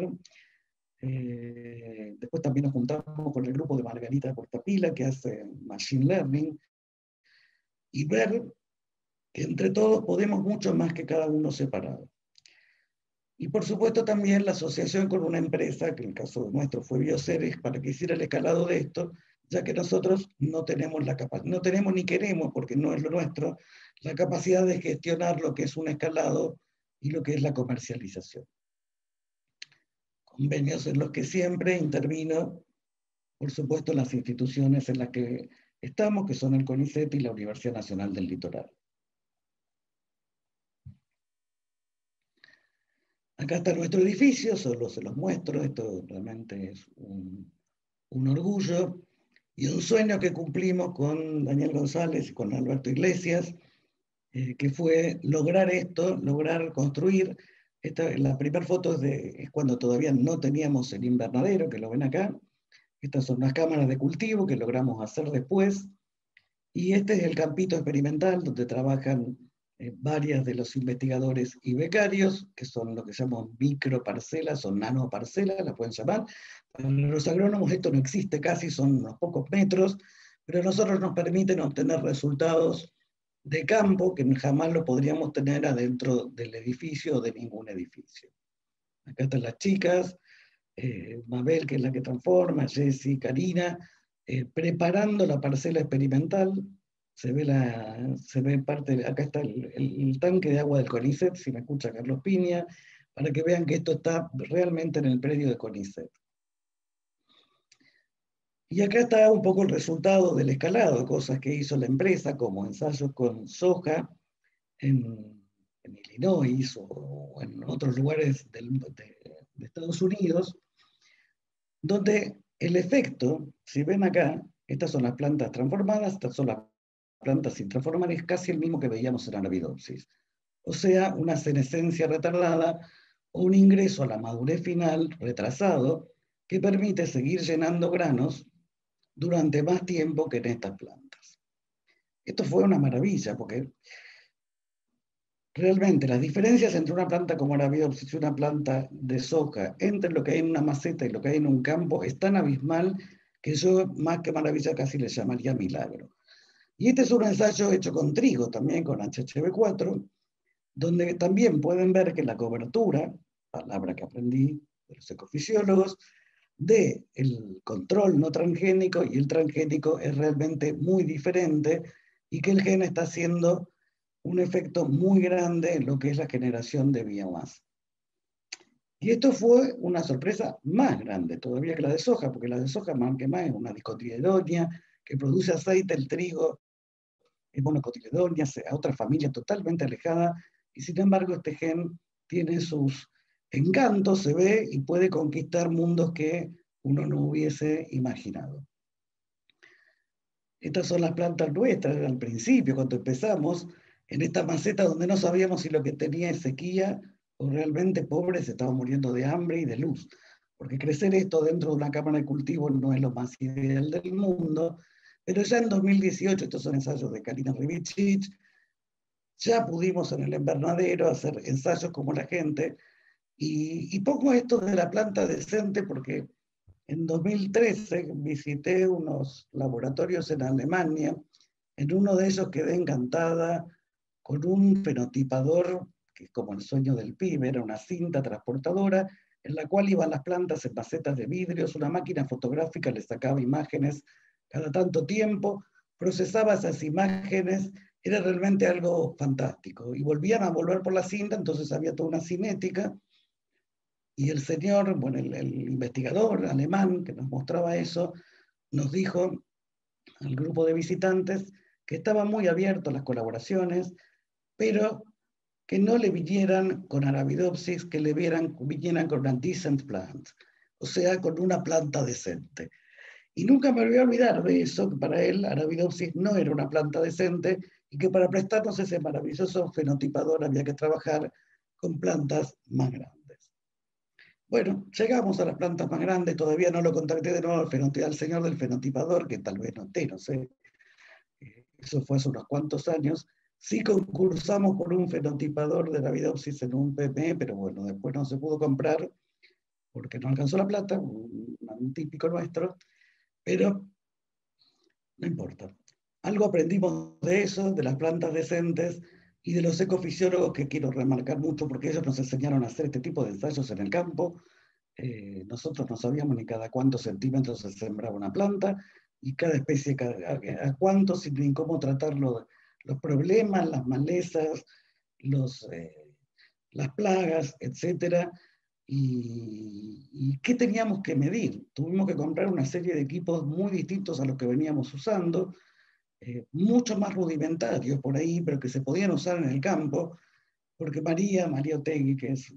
S3: Después también nos juntamos con el grupo de Margarita Portapila, que hace Machine Learning, y ver que entre todos podemos mucho más que cada uno separado. Y por supuesto también la asociación con una empresa, que en el caso nuestro fue Bioceres, para que hiciera el escalado de esto, ya que nosotros no tenemos la capacidad, no tenemos ni queremos, porque no es lo nuestro, la capacidad de gestionar lo que es un escalado y lo que es la comercialización. Convenios en los que siempre intervino, por supuesto, las instituciones en las que estamos, que son el CONICET y la Universidad Nacional del Litoral. Acá está nuestro edificio, solo se los muestro, esto realmente es un orgullo y un sueño que cumplimos con Daniel González y con Alberto Iglesias, que fue lograr esto, lograr construir. La primera foto es cuando todavía no teníamos el invernadero, que lo ven acá. Estas son las cámaras de cultivo que logramos hacer después. Y este es el campito experimental donde trabajan varias de los investigadores y becarios, que son lo que se llaman microparcelas o nanoparcelas, las pueden llamar. Para los agrónomos esto no existe casi, son unos pocos metros, pero a nosotros nos permiten obtener resultados de campo que jamás lo podríamos tener adentro del edificio o de ningún edificio. Acá están las chicas, Mabel, que es la que transforma, Jessy, Karina, preparando la parcela experimental. Se ve parte, acá está el tanque de agua del CONICET, si me escucha Carlos Piña, para que vean que esto está realmente en el predio de CONICET. Y acá está un poco el resultado del escalado, cosas que hizo la empresa, como ensayos con soja en Illinois o en otros lugares de Estados Unidos, donde el efecto, si ven acá, estas son las plantas transformadas, estas son las plantas sin transformar, es casi el mismo que veíamos en Arabidopsis. O sea, una senescencia retardada o un ingreso a la madurez final retrasado que permite seguir llenando granos durante más tiempo que en estas plantas. Esto fue una maravilla, porque realmente las diferencias entre una planta como Arabidopsis y una planta de soja, entre lo que hay en una maceta y lo que hay en un campo, es tan abismal que yo, más que maravilla, casi le llamaría milagro. Y este es un ensayo hecho con trigo, también con HHB4, donde también pueden ver que la cobertura, palabra que aprendí de los ecofisiólogos, del control no transgénico y el transgénico es realmente muy diferente y que el gen está haciendo un efecto muy grande en lo que es la generación de biomasa. Y esto fue una sorpresa más grande todavía que la de soja, porque la de soja más que más es una dicotiledónea que produce aceite, el trigo es monocotiledónea, a otra familia totalmente alejada, y sin embargo este gen tiene sus encantos, se ve, y puede conquistar mundos que uno no hubiese imaginado. Estas son las plantas nuestras, al principio, cuando empezamos, en esta maceta donde no sabíamos si lo que tenía es sequía o realmente pobres estaban muriendo de hambre y de luz. Porque crecer esto dentro de una cámara de cultivo no es lo más ideal del mundo, pero ya en 2018, estos son ensayos de Karina Rivicic, ya pudimos en el invernadero hacer ensayos como la gente, y pongo esto de la planta decente porque en 2013 visité unos laboratorios en Alemania, en uno de ellos quedé encantada con un fenotipador, que es como el sueño del pibe, era una cinta transportadora, en la cual iban las plantas en macetas de vidrios, una máquina fotográfica le sacaba imágenes cada tanto tiempo, procesaba esas imágenes, era realmente algo fantástico. Y volvían a volver por la cinta, entonces había toda una cinética, y el señor, bueno, el investigador alemán que nos mostraba eso, nos dijo al grupo de visitantes que estaba muy abierto a las colaboraciones, pero que no le vinieran con Arabidopsis, que le vinieran con una decent plant, o sea, con una planta decente. Y nunca me voy a olvidar de eso, que para él Arabidopsis no era una planta decente y que para prestarnos ese maravilloso fenotipador había que trabajar con plantas más grandes. Bueno, llegamos a las plantas más grandes, todavía no lo contacté de nuevo al señor del fenotipador, que tal vez no sé, eso fue hace unos cuantos años. Sí concursamos por un fenotipador de Arabidopsis en un PME, pero bueno, después no se pudo comprar porque no alcanzó la plata, un típico nuestro, pero no importa. Algo aprendimos de eso, de las plantas decentes y de los ecofisiólogos, que quiero remarcar mucho porque ellos nos enseñaron a hacer este tipo de ensayos en el campo. Nosotros no sabíamos ni cada cuántos centímetros se sembraba una planta y cada especie a cuántos y cómo tratar los problemas, las malezas, las plagas, etc. ¿Y qué teníamos que medir? Tuvimos que comprar una serie de equipos muy distintos a los que veníamos usando, mucho más rudimentarios por ahí, pero que se podían usar en el campo, porque María Otegui, que es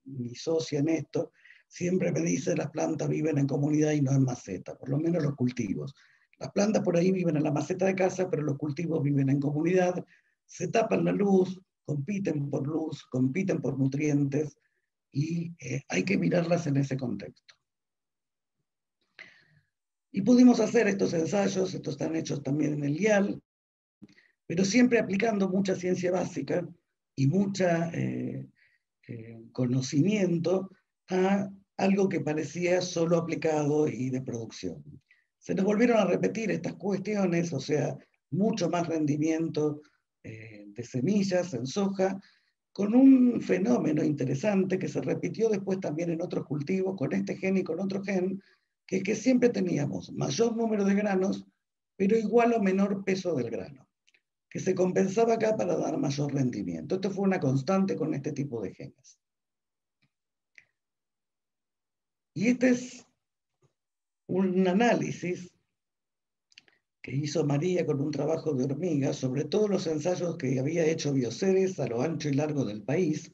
S3: mi socia en esto, siempre me dice las plantas viven en comunidad y no en maceta, por lo menos los cultivos. Las plantas por ahí viven en la maceta de casa, pero los cultivos viven en comunidad, se tapan la luz, compiten por nutrientes, y hay que mirarlas en ese contexto. Y pudimos hacer estos ensayos, estos están hechos también en el IAL, pero siempre aplicando mucha ciencia básica y mucha conocimiento a algo que parecía solo aplicado y de producción. Se nos volvieron a repetir estas cuestiones, o sea, mucho más rendimiento de semillas en soja, con un fenómeno interesante que se repitió después también en otros cultivos, con este gen y con otro gen, que es que siempre teníamos mayor número de granos, pero igual o menor peso del grano, que se compensaba acá para dar mayor rendimiento. Esto fue una constante con este tipo de genes. Y este es un análisis que hizo María con un trabajo de hormiga sobre todos los ensayos que había hecho Bioceres a lo ancho y largo del país,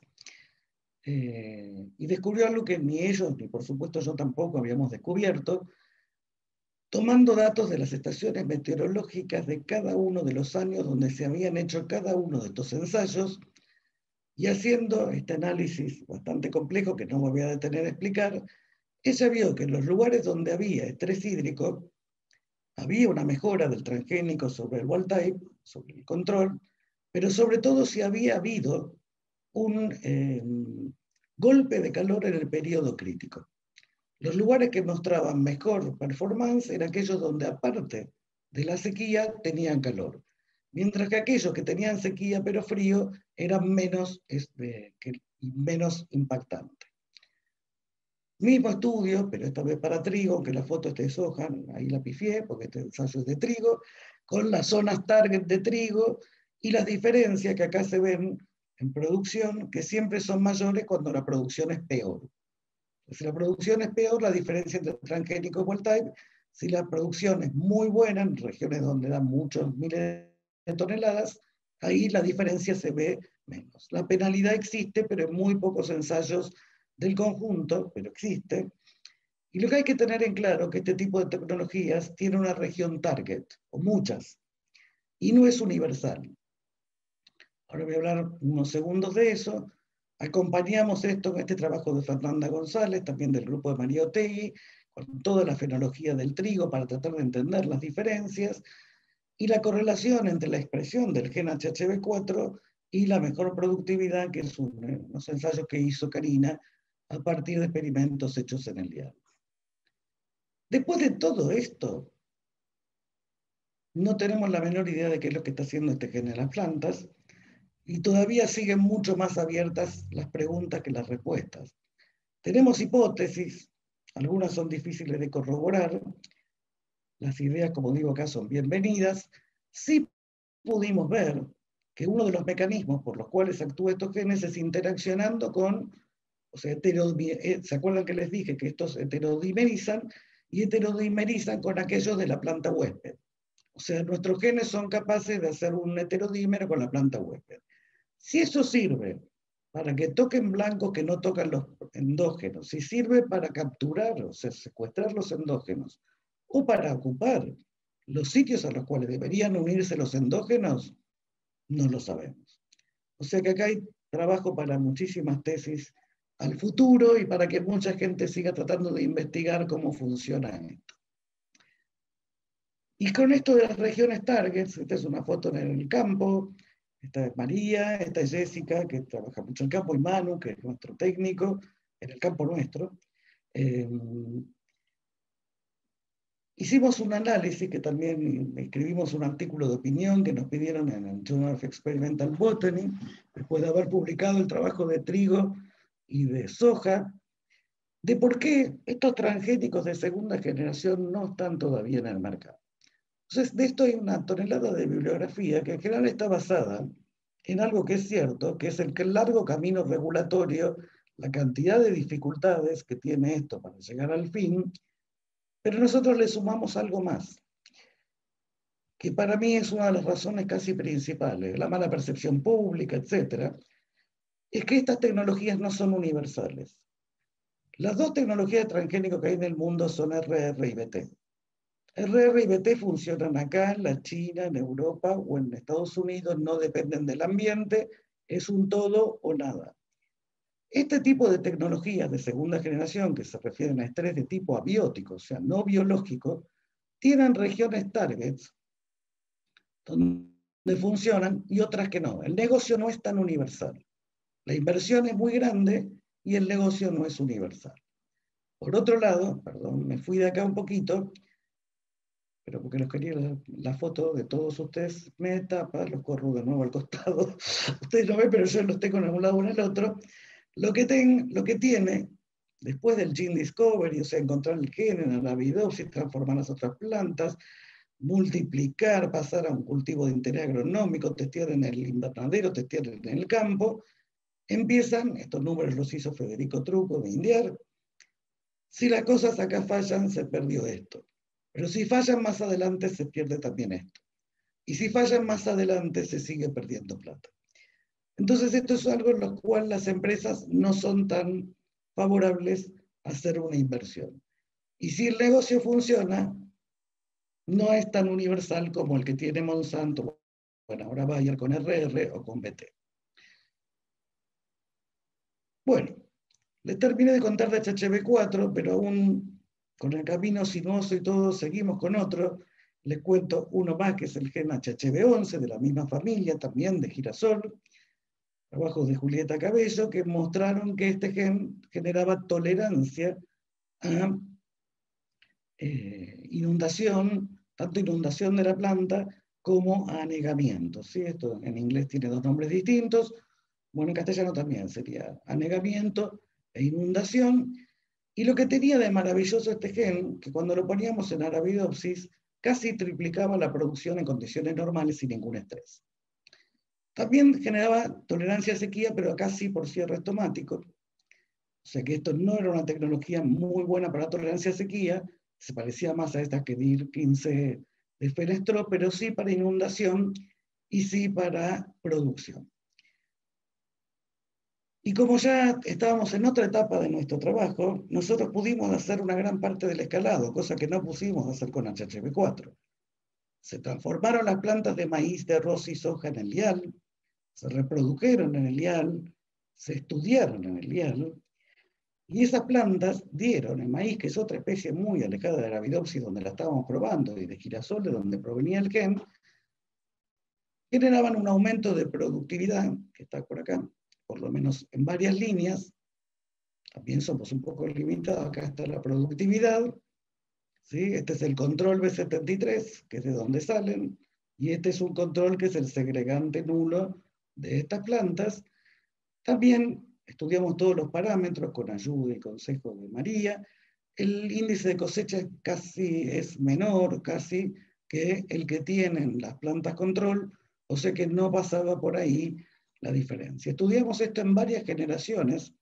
S3: y descubrió algo que ni ellos, ni por supuesto yo tampoco habíamos descubierto, tomando datos de las estaciones meteorológicas de cada uno de los años donde se habían hecho cada uno de estos ensayos, y haciendo este análisis bastante complejo que no me voy a detener a explicar, ella vio que en los lugares donde había estrés hídrico, había una mejora del transgénico sobre el wild type, sobre el control, pero sobre todo si había habido un golpe de calor en el periodo crítico. Los lugares que mostraban mejor performance eran aquellos donde, aparte de la sequía, tenían calor, mientras que aquellos que tenían sequía pero frío eran menos impactantes. Mismo estudio, pero esta vez para trigo, aunque la foto esté de soja, ahí la pifié porque este ensayo es de trigo, con las zonas target de trigo y las diferencias que acá se ven en producción, que siempre son mayores cuando la producción es peor. Si la producción es peor, la diferencia entre transgénico y wild type. Si la producción es muy buena, en regiones donde dan muchos miles de toneladas, ahí la diferencia se ve menos. La penalidad existe, pero en muy pocos ensayos del conjunto, pero existe. Y lo que hay que tener en claro es que este tipo de tecnologías tiene una región target, o muchas, y no es universal. Ahora voy a hablar unos segundos de eso. Acompañamos esto con este trabajo de Fernanda González, también del grupo de María Otegui, con toda la fenología del trigo para tratar de entender las diferencias y la correlación entre la expresión del gen HHV4 y la mejor productividad, que es unos ensayos que hizo Karina a partir de experimentos hechos en el diablo. Después de todo esto, no tenemos la menor idea de qué es lo que está haciendo este gen en las plantas, y todavía siguen mucho más abiertas las preguntas que las respuestas. Tenemos hipótesis, algunas son difíciles de corroborar, las ideas, como digo acá, son bienvenidas. Sí pudimos ver que uno de los mecanismos por los cuales actúan estos genes es interaccionando con, o sea, ¿se acuerdan que les dije que estos heterodimerizan? Y heterodimerizan con aquellos de la planta huésped. O sea, nuestros genes son capaces de hacer un heterodímero con la planta huésped. Si eso sirve para que toquen blancos que no tocan los endógenos, si sirve para capturar, o sea, secuestrar los endógenos, o para ocupar los sitios a los cuales deberían unirse los endógenos, no lo sabemos. O sea que acá hay trabajo para muchísimas tesis al futuro y para que mucha gente siga tratando de investigar cómo funciona esto. Y con esto de las regiones targets, esta es una foto en el campo, esta es María, esta es Jessica, que trabaja mucho en el campo, y Manu, que es nuestro técnico, en el campo nuestro. Hicimos un análisis, que también escribimos un artículo de opinión que nos pidieron en el Journal of Experimental Botany, después de haber publicado el trabajo de trigo y de soja, de por qué estos transgénicos de segunda generación no están todavía en el mercado. Entonces, de esto hay una tonelada de bibliografía que en general está basada en algo que es cierto, que es el largo camino regulatorio, la cantidad de dificultades que tiene esto para llegar al fin, pero nosotros le sumamos algo más, que para mí es una de las razones casi principales, la mala percepción pública, etc., es que estas tecnologías no son universales. Las dos tecnologías de transgénicos que hay en el mundo son RR y BT. RR y BT funcionan acá, en la China, en Europa o en Estados Unidos, no dependen del ambiente, es un todo o nada. Este tipo de tecnologías de segunda generación, que se refieren a estrés de tipo abiótico, o sea, no biológico, tienen regiones targets donde funcionan y otras que no. El negocio no es tan universal. La inversión es muy grande y el negocio no es universal. Por otro lado, perdón, me fui de acá un poquito, pero porque los quería la foto de todos ustedes, me tapa, los corro de nuevo al costado. Ustedes lo ven, pero yo los tengo en un lado o en el otro. Lo que tiene, después del gene discovery, o sea, encontrar el gen en la arabidopsis, transformar las otras plantas, multiplicar, pasar a un cultivo de interés agronómico, testear en el invernadero, testear en el campo, empiezan, estos números los hizo Federico Trucco de Indiar, Si las cosas acá fallan, se perdió esto. Pero si fallan más adelante, se pierde también esto. Y si fallan más adelante, se sigue perdiendo plata. Entonces, esto es algo en lo cual las empresas no son tan favorables a hacer una inversión. Y si el negocio funciona, no es tan universal como el que tiene Monsanto, bueno, ahora Bayer con RR o con BT. Bueno, les terminé de contar de HHV4, pero aún con el camino sinuoso y todo, seguimos con otro. Les cuento uno más, que es el gen HHV11, de la misma familia, también de girasol. Trabajos de Julieta Cabello, que mostraron que este gen generaba tolerancia a inundación, tanto inundación de la planta como a anegamiento. ¿Sí? Esto en inglés tiene dos nombres distintos. Bueno, en castellano también sería anegamiento e inundación. Y lo que tenía de maravilloso este gen, que cuando lo poníamos en Arabidopsis, casi triplicaba la producción en condiciones normales sin ningún estrés. También generaba tolerancia a sequía, pero acá sí por cierre estomático. O sea que esto no era una tecnología muy buena para tolerancia a sequía, se parecía más a esta que DIR 15 de Fenestró, pero sí para inundación y sí para producción. Y como ya estábamos en otra etapa de nuestro trabajo, nosotros pudimos hacer una gran parte del escalado, cosa que no pusimos hacer con HHV4. Se transformaron las plantas de maíz, de arroz y soja en el lial, se reprodujeron en el lial, se estudiaron en el lial, y esas plantas dieron, el maíz, que es otra especie muy alejada de Arabidopsis, donde la estábamos probando, y de girasol, de donde provenía el gen, generaban un aumento de productividad, que está por acá, por lo menos en varias líneas. También somos un poco limitados, acá está la productividad, ¿sí? Este es el control B73, que es de donde salen, y este es un control que es el segregante nulo de estas plantas. También estudiamos todos los parámetros con ayuda y consejo de María. El índice de cosecha casi es menor, casi, que el que tienen las plantas control, o sea que no pasaba por ahí la diferencia. Estudiamos esto en varias generaciones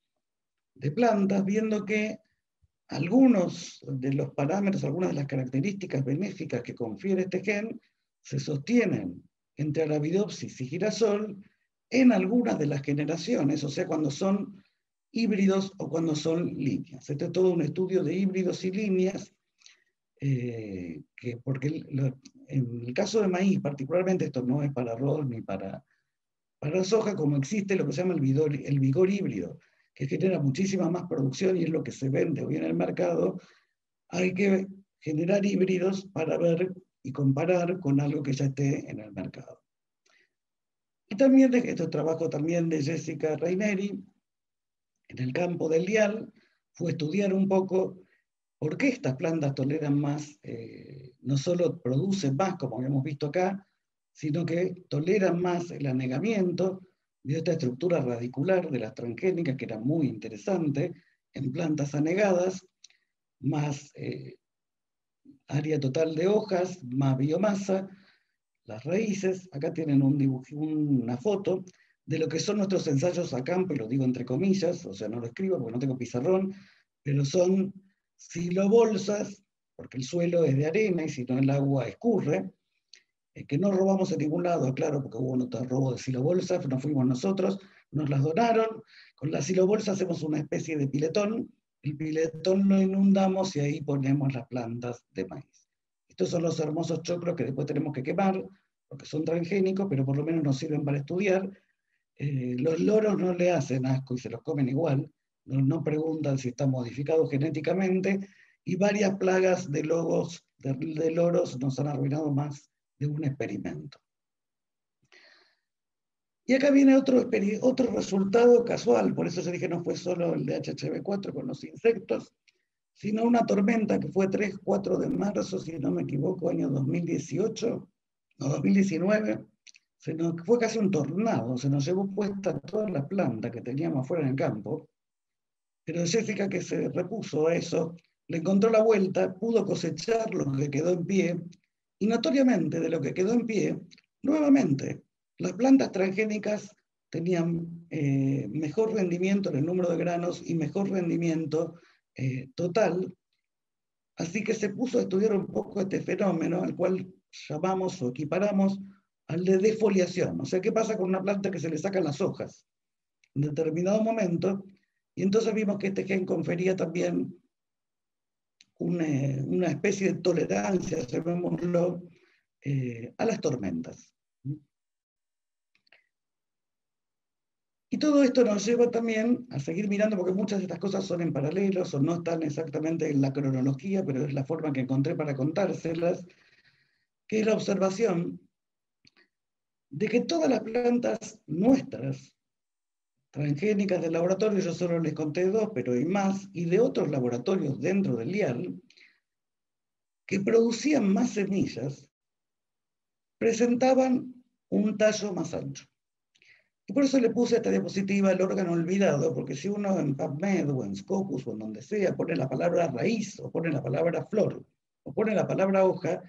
S3: de plantas, viendo que algunos de los parámetros, algunas de las características benéficas que confiere este gen, se sostienen entre Arabidopsis y girasol en algunas de las generaciones, o sea, cuando son híbridos o cuando son líneas. Este es todo un estudio de híbridos y líneas, porque en el caso de maíz, particularmente, esto no es para arroz ni para soja, como existe lo que se llama el vigor híbrido, que genera muchísima más producción y es lo que se vende hoy en el mercado, hay que generar híbridos para ver y comparar con algo que ya esté en el mercado. Y también, este trabajo también de Jessica Raineri, en el campo del lial, fue estudiar un poco por qué estas plantas toleran más, no solo producen más, como habíamos visto acá, sino que toleran más el anegamiento de esta estructura radicular de las transgénicas, que era muy interesante, en plantas anegadas, más área total de hojas, más biomasa, las raíces. Acá tienen un dibujo, una foto de lo que son nuestros ensayos a campo, y lo digo entre comillas, o sea, no lo escribo porque no tengo pizarrón, pero son silobolsas, porque el suelo es de arena y si no el agua escurre, que no robamos en ningún lado, claro, porque hubo otro robo de silobolsas, no fuimos nosotros, nos las donaron. Con la silobolsa hacemos una especie de piletón, el piletón lo inundamos y ahí ponemos las plantas de maíz. Estos son los hermosos choclos que después tenemos que quemar, porque son transgénicos, pero por lo menos nos sirven para estudiar. Los loros no le hacen asco y se los comen igual, no preguntan si están modificados genéticamente, y varias plagas de loros nos han arruinado más de un experimento. Y acá viene otro resultado casual, por eso se dije no fue solo el de HHV4 con los insectos, sino una tormenta que fue 3-4 de marzo, si no me equivoco, año 2018, no, 2019, fue casi un tornado, se nos llevó puesta toda la planta que teníamos afuera en el campo, pero Jessica, que se repuso a eso, le encontró la vuelta, pudo cosechar lo que quedó en pie, y notoriamente de lo que quedó en pie, nuevamente, las plantas transgénicas tenían mejor rendimiento en el número de granos y mejor rendimiento total. Así que se puso a estudiar un poco este fenómeno, al cual llamamos o equiparamos al de defoliación. O sea, ¿qué pasa con una planta que se le sacan las hojas en determinado momento? Y entonces vimos que este gen confería también una especie de tolerancia, llamémoslo, a las tormentas. Y todo esto nos lleva también a seguir mirando, porque muchas de estas cosas son en paralelo, o no están exactamente en la cronología, pero es la forma que encontré para contárselas, que es la observación de que todas las plantas nuestras, transgénicas del laboratorio, yo solo les conté 2, pero hay más, y de otros laboratorios dentro del IAL, que producían más semillas, presentaban un tallo más ancho. Y por eso le puse a esta diapositiva el órgano olvidado, porque si uno en PubMed o en Scopus o en donde sea pone la palabra raíz, o pone la palabra flor, o pone la palabra hoja,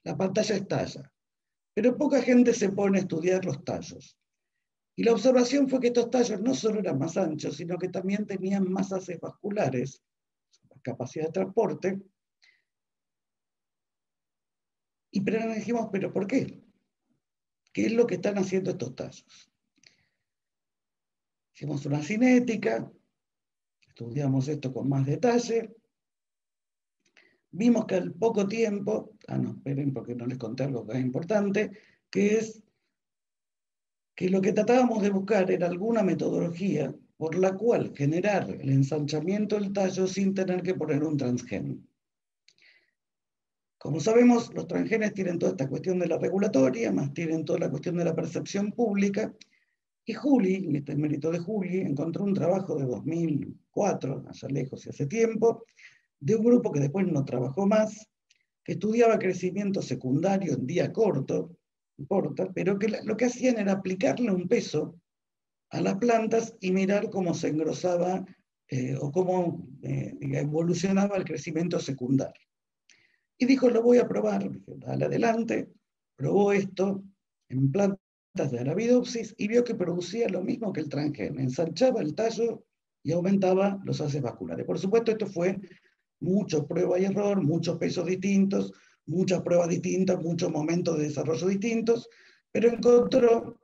S3: la pantalla estalla. Pero poca gente se pone a estudiar los tallos. Y la observación fue que estos tallos no solo eran más anchos, sino que también tenían más haces vasculares, capacidad de transporte. Y pero dijimos, ¿pero por qué? ¿Qué es lo que están haciendo estos tallos? Hicimos una cinética, estudiamos esto con más detalle, vimos que al poco tiempo, no, esperen porque no les conté algo que es importante, que es que lo que tratábamos de buscar era alguna metodología por la cual generar el ensanchamiento del tallo sin tener que poner un transgen. Como sabemos, los transgenes tienen toda esta cuestión de la regulatoria, más tienen toda la cuestión de la percepción pública. Y Juli, y este es mérito de Juli, encontró un trabajo de 2004, allá lejos y hace tiempo, de un grupo que después no trabajó más, que estudiaba crecimiento secundario en día corto, importa, pero que lo que hacían era aplicarle un peso a las plantas y mirar cómo se engrosaba o cómo evolucionaba el crecimiento secundario. Y dijo, lo voy a probar, dale adelante, probó esto en plantas de Arabidopsis y vio que producía lo mismo que el transgen, ensanchaba el tallo y aumentaba los haces vasculares. Por supuesto, esto fue mucho prueba y error, muchos pesos distintos, muchas pruebas distintas, muchos momentos de desarrollo distintos, pero encontró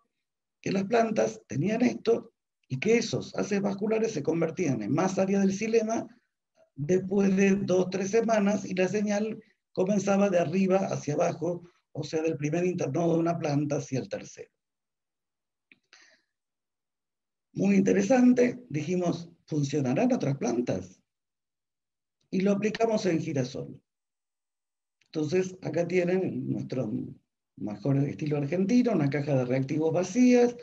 S3: que las plantas tenían esto y que esos haces vasculares se convertían en más área del xilema después de 2 o 3 semanas y la señal comenzaba de arriba hacia abajo, o sea, del primer internodo de una planta hacia el tercero. Muy interesante, dijimos, ¿funcionarán otras plantas? Y lo aplicamos en girasol. Entonces, acá tienen nuestro mejor estilo argentino, una caja de reactivos vacías,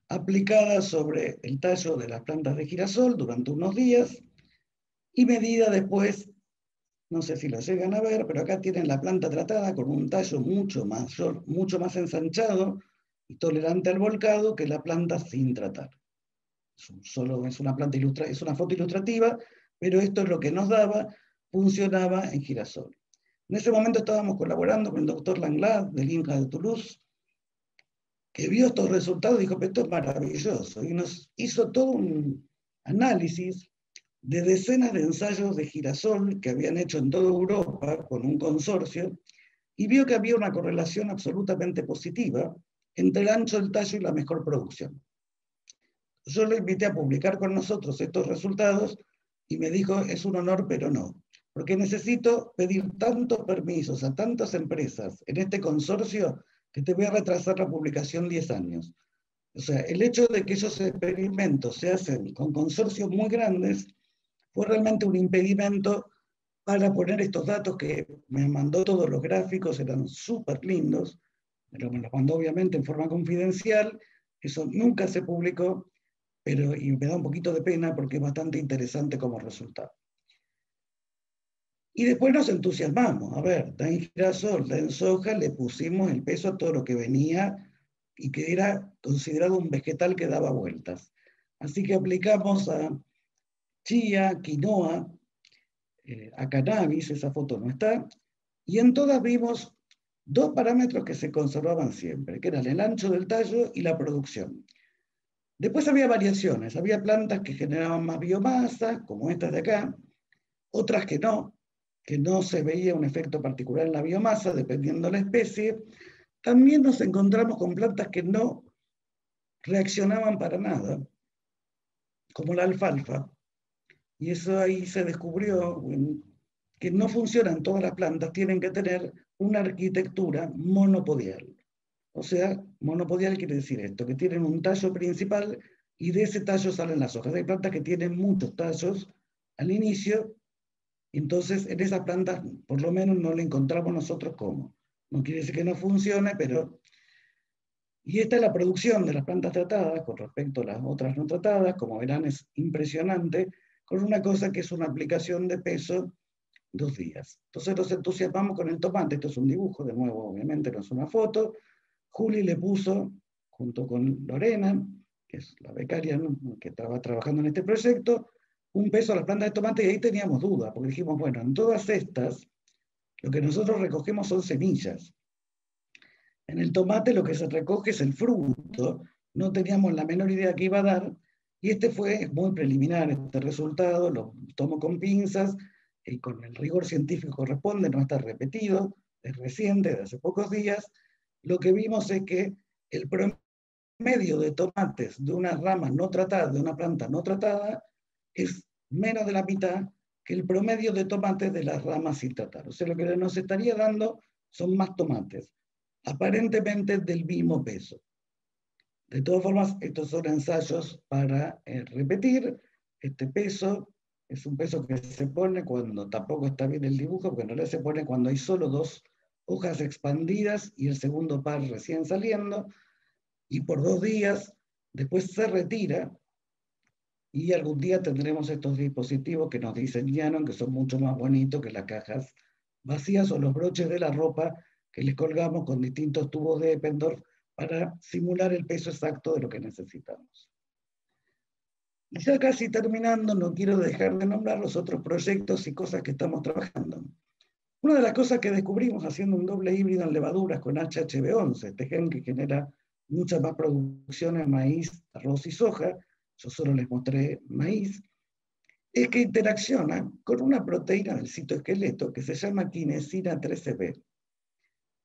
S3: aplicada sobre el tallo de las plantas de girasol durante unos días, y medida después, no sé si lo llegan a ver, pero acá tienen la planta tratada con un tallo mucho más ensanchado y tolerante al volcado que la planta sin tratar. Solo es una planta es una foto ilustrativa, pero esto es lo que nos daba, funcionaba en girasol. En ese momento estábamos colaborando con el doctor Langlade del INCA de Toulouse, que vio estos resultados y dijo, pero esto es maravilloso, y nos hizo todo un análisis de decenas de ensayos de girasol que habían hecho en toda Europa con un consorcio, y vio que había una correlación absolutamente positiva entre el ancho del tallo y la mejor producción. Yo le invité a publicar con nosotros estos resultados y me dijo, es un honor, pero no, porque necesito pedir tantos permisos a tantas empresas en este consorcio que te voy a retrasar la publicación 10 años. O sea, el hecho de que esos experimentos se hacen con consorcios muy grandes fue realmente un impedimento para poner estos datos que me mandó todos los gráficos, eran súper lindos, pero me los mandó obviamente en forma confidencial, eso nunca se publicó, pero y me da un poquito de pena porque es bastante interesante como resultado. Y después nos entusiasmamos, a ver, da en girasol, da en soja, le pusimos el peso a todo lo que venía y que era considerado un vegetal que daba vueltas. Así que aplicamos a chía, quinoa, a cannabis, esa foto no está, y en todas vimos 2 parámetros que se conservaban siempre, que eran el ancho del tallo y la producción. Después había variaciones, había plantas que generaban más biomasa, como estas de acá, otras que no se veía un efecto particular en la biomasa, dependiendo de la especie. También nos encontramos con plantas que no reaccionaban para nada, como la alfalfa. Y eso ahí se descubrió que no funcionan todas las plantas, tienen que tener una arquitectura monopodial. O sea, monopodial quiere decir esto, que tienen un tallo principal y de ese tallo salen las hojas. Hay plantas que tienen muchos tallos al inicio, entonces en esas plantas por lo menos no le encontramos nosotros cómo. No quiere decir que no funcione, pero... Y esta es la producción de las plantas tratadas con respecto a las otras no tratadas. Como verán, es impresionante, con una cosa que es una aplicación de peso 2 días. Entonces nos entusiasmamos con el tomate. Esto es un dibujo, de nuevo, obviamente no es una foto. Juli le puso, junto con Lorena, que es la becaria, ¿no?, que estaba trabajando en este proyecto, un peso a las plantas de tomate, y ahí teníamos duda, porque dijimos, bueno, en todas estas, lo que nosotros recogemos son semillas. En el tomate lo que se recoge es el fruto, no teníamos la menor idea que iba a dar, y este fue muy preliminar, este resultado, lo tomo con pinzas, y con el rigor científico corresponde, no está repetido, es reciente, de hace pocos días. Lo que vimos es que el promedio de tomates de una rama no tratada, de una planta no tratada, es menos de la mitad que el promedio de tomates de las ramas sin tratar. O sea, lo que nos estaría dando son más tomates, aparentemente del mismo peso. De todas formas, estos son ensayos para repetir. Este peso es un peso que se pone cuando tampoco está bien el dibujo, porque en realidad se pone cuando hay solo 2 hojas expandidas y el segundo par recién saliendo, y por 2 días después se retira, y algún día tendremos estos dispositivos que nos diseñaron, que son mucho más bonitos que las cajas vacías o los broches de la ropa que les colgamos con distintos tubos de Eppendorf para simular el peso exacto de lo que necesitamos. Y ya casi terminando, no quiero dejar de nombrar los otros proyectos y cosas que estamos trabajando. Una de las cosas que descubrimos haciendo un doble híbrido en levaduras con HHV11, este gen que genera mucha más producción en maíz, arroz y soja, yo solo les mostré maíz, es que interacciona con una proteína del citoesqueleto que se llama quinesina 13B.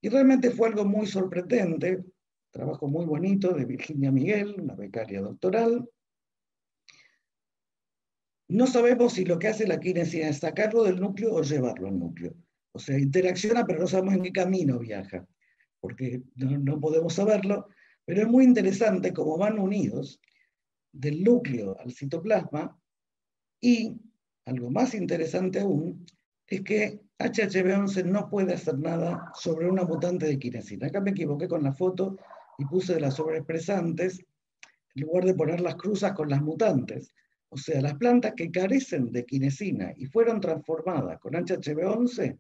S3: Y realmente fue algo muy sorprendente, trabajo muy bonito de Virginia Miguel, una becaria doctoral. No sabemos si lo que hace la quinesina es sacarlo del núcleo o llevarlo al núcleo. O sea, interacciona, pero no sabemos en qué camino viaja, porque no podemos saberlo, pero es muy interesante cómo van unidos del núcleo al citoplasma, y algo más interesante aún es que HHV11 no puede hacer nada sobre una mutante de quinesina. Acá me equivoqué con la foto y puse de las sobreexpresantes en lugar de poner las cruzas con las mutantes. O sea, las plantas que carecen de quinesina y fueron transformadas con HHV11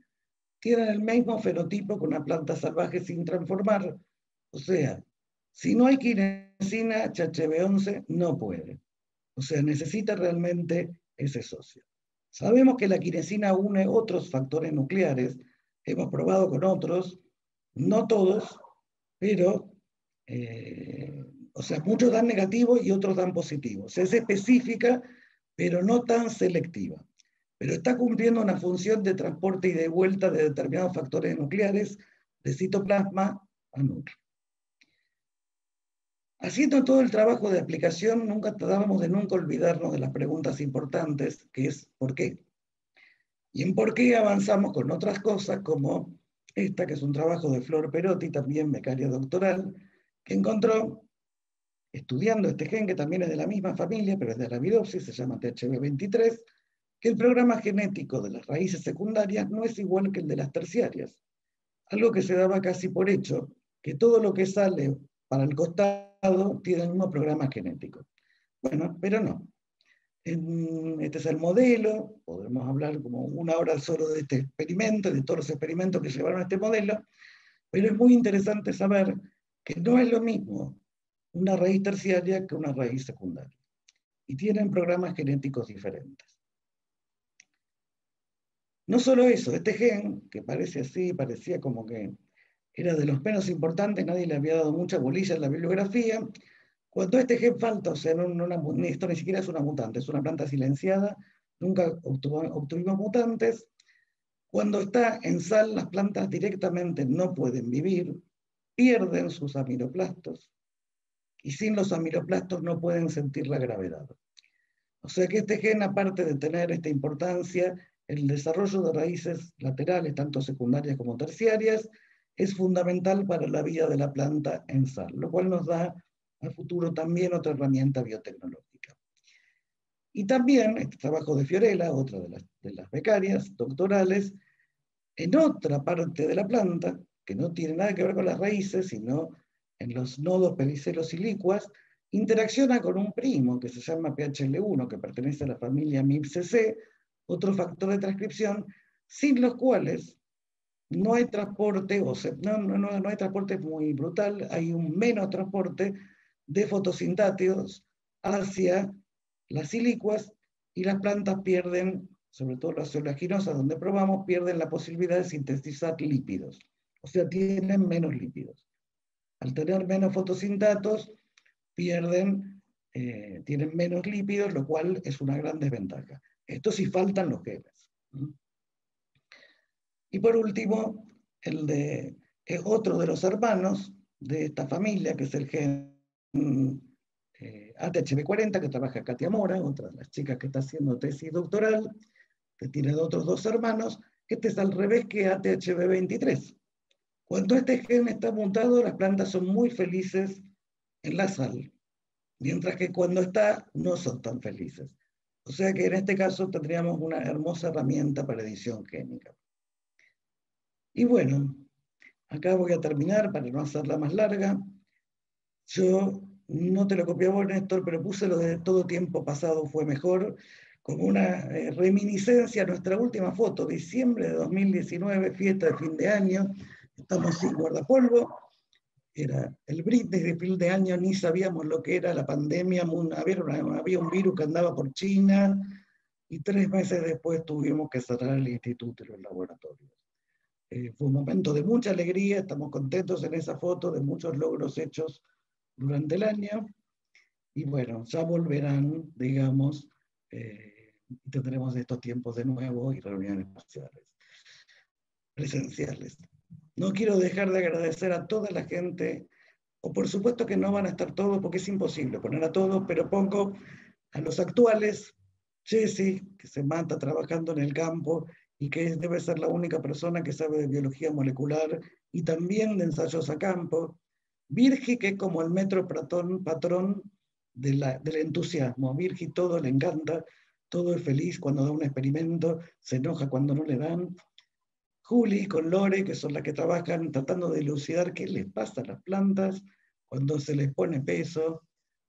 S3: tienen el mismo fenotipo que una planta salvaje sin transformar. O sea, si no hay quinesina, HHV11 no puede. O sea, necesita realmente ese socio. Sabemos que la quinesina une otros factores nucleares, hemos probado con otros, no todos, pero, o sea, muchos dan negativo y otros dan positivo. O sea, es específica, pero no tan selectiva. Pero está cumpliendo una función de transporte y de vuelta de determinados factores nucleares de citoplasma a núcleo. Haciendo todo el trabajo de aplicación, nunca tratábamos de nunca olvidarnos de las preguntas importantes, que es ¿por qué? Y en por qué avanzamos con otras cosas como esta, que es un trabajo de Flor Perotti, también becaria doctoral, que encontró, estudiando este gen, que también es de la misma familia, pero es de Arabidopsis, se llama THB23, que el programa genético de las raíces secundarias no es igual que el de las terciarias. Algo que se daba casi por hecho, que todo lo que sale para el costado tiene el mismo programa genético. Bueno, pero no. Este es el modelo, podemos hablar como 1 hora solo de este experimento, de todos los experimentos que llevaron a este modelo, pero es muy interesante saber que no es lo mismo una raíz terciaria que una raíz secundaria. Y tienen programas genéticos diferentes. No solo eso, este gen, que parece así, parecía como que era de los menos importantes, nadie le había dado mucha bolilla en la bibliografía. Cuando este gen falta, o sea, esto ni siquiera es una mutante, es una planta silenciada, nunca obtuvimos mutantes. Cuando está en sal, las plantas directamente no pueden vivir, pierden sus amiroplastos, y sin los amiroplastos no pueden sentir la gravedad. O sea que este gen, aparte de tener esta importancia, el desarrollo de raíces laterales, tanto secundarias como terciarias, es fundamental para la vida de la planta en sal, lo cual nos da al futuro también otra herramienta biotecnológica. Y también este trabajo de Fiorella, otra de las becarias doctorales, en otra parte de la planta, que no tiene nada que ver con las raíces, sino en los nodos pedicelos y licuas, interacciona con un primo que se llama PHL1, que pertenece a la familia MIPCC, otro factor de transcripción, sin los cuales no hay transporte, no hay transporte muy brutal, hay un menos transporte de fotosintáticos hacia las silicuas, y las plantas pierden, sobre todo las oleaginosas donde probamos, pierden la posibilidad de sintetizar lípidos. O sea, tienen menos lípidos. Al tener menos fotosintatos, tienen menos lípidos, lo cual es una gran desventaja. Esto sí faltan los genes. Y por último, otro de los hermanos de esta familia, que es el gen ATHB40, que trabaja Katia Mora, otra de las chicas que está haciendo tesis doctoral, que tiene otros dos hermanos. Este es al revés que ATHB23. Cuando este gen está mutado, las plantas son muy felices en la sal, mientras que cuando está, no son tan felices. O sea que en este caso tendríamos una hermosa herramienta para edición génica. Y bueno, acá voy a terminar para no hacerla más larga. Yo no te lo copié a vos, Néstor, pero puse lo de todo tiempo pasado fue mejor, como una reminiscencia a nuestra última foto, diciembre de 2019, fiesta de fin de año. Estamos sin guardapolvo. Era el brindis de fin de año, ni sabíamos lo que era la pandemia, había un virus que andaba por China, y 3 meses después tuvimos que cerrar el instituto y los laboratorios. Fue un momento de mucha alegría, estamos contentos en esa foto, de muchos logros hechos durante el año, y bueno, ya volverán, digamos, tendremos estos tiempos de nuevo y reuniones presenciales. No quiero dejar de agradecer a toda la gente, o por supuesto que no van a estar todos porque es imposible poner a todos, pero pongo a los actuales, Jessy, que se mata trabajando en el campo y que debe ser la única persona que sabe de biología molecular y también de ensayos a campo, Virgi, que es como el metro patrón del entusiasmo. Virgi todo le encanta, todo es feliz cuando da un experimento, se enoja cuando no le dan. Juli con Lore, que son las que trabajan tratando de elucidar qué les pasa a las plantas cuando se les pone peso.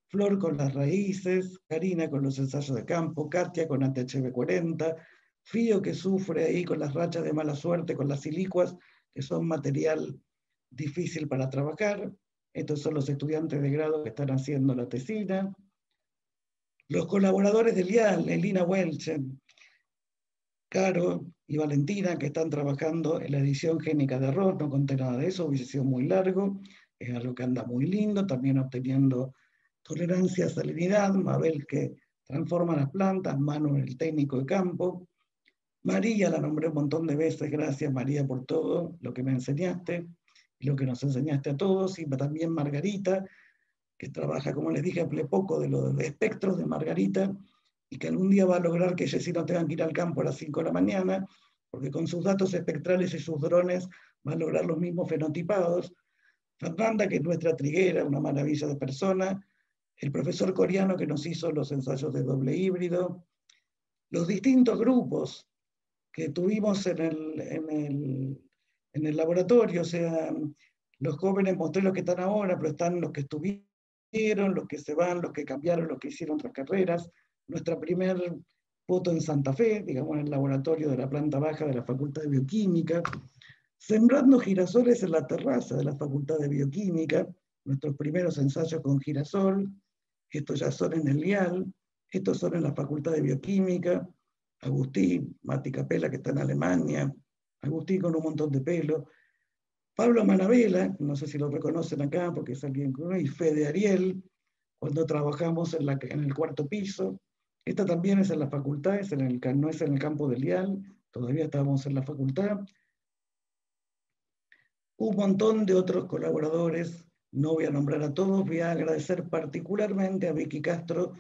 S3: Flor con las raíces, Karina con los ensayos de campo, Katia con ATHB40, Fío que sufre ahí con las rachas de mala suerte, con las silicuas, que son material difícil para trabajar. Estos son los estudiantes de grado que están haciendo la tesina. Los colaboradores del IAL, Elina Welchen, Caro y Valentina, que están trabajando en la edición génica de arroz. No conté nada de eso, hubiese sido muy largo, es algo que anda muy lindo, también obteniendo tolerancia a salinidad. Mabel, que transforma las plantas, Manu, el técnico de campo. María, la nombré un montón de veces, gracias María por todo lo que me enseñaste y lo que nos enseñaste a todos. Y también Margarita, que trabaja, como les dije, hablé poco de los espectros de Margarita, y que algún día va a lograr que Jessy no tengan que ir al campo a las 5 de la mañana, porque con sus datos espectrales y sus drones va a lograr los mismos fenotipados. Fernanda, que es nuestra triguera, una maravilla de persona. El profesor coreano que nos hizo los ensayos de doble híbrido. Los distintos grupos que tuvimos en el laboratorio, o sea, los jóvenes, mostré los que están ahora, pero están los que estuvieron, los que se van, los que cambiaron, los que hicieron otras carreras. Nuestra primera foto en Santa Fe, digamos, en el laboratorio de la planta baja de la Facultad de Bioquímica, sembrando girasoles en la terraza de la Facultad de Bioquímica, nuestros primeros ensayos con girasol. Estos ya son en el LIAL, estos son en la Facultad de Bioquímica. Agustín, Mati Capella, que está en Alemania, Agustín con un montón de pelo, Pablo Manabela, no sé si lo reconocen acá porque es alguien, y Fede Ariel, cuando trabajamos en el 4º piso, Esta también es en la facultad, no es en el campo del IAL, todavía estábamos en la facultad. Un montón de otros colaboradores, no voy a nombrar a todos, voy a agradecer particularmente a Vicky Castro,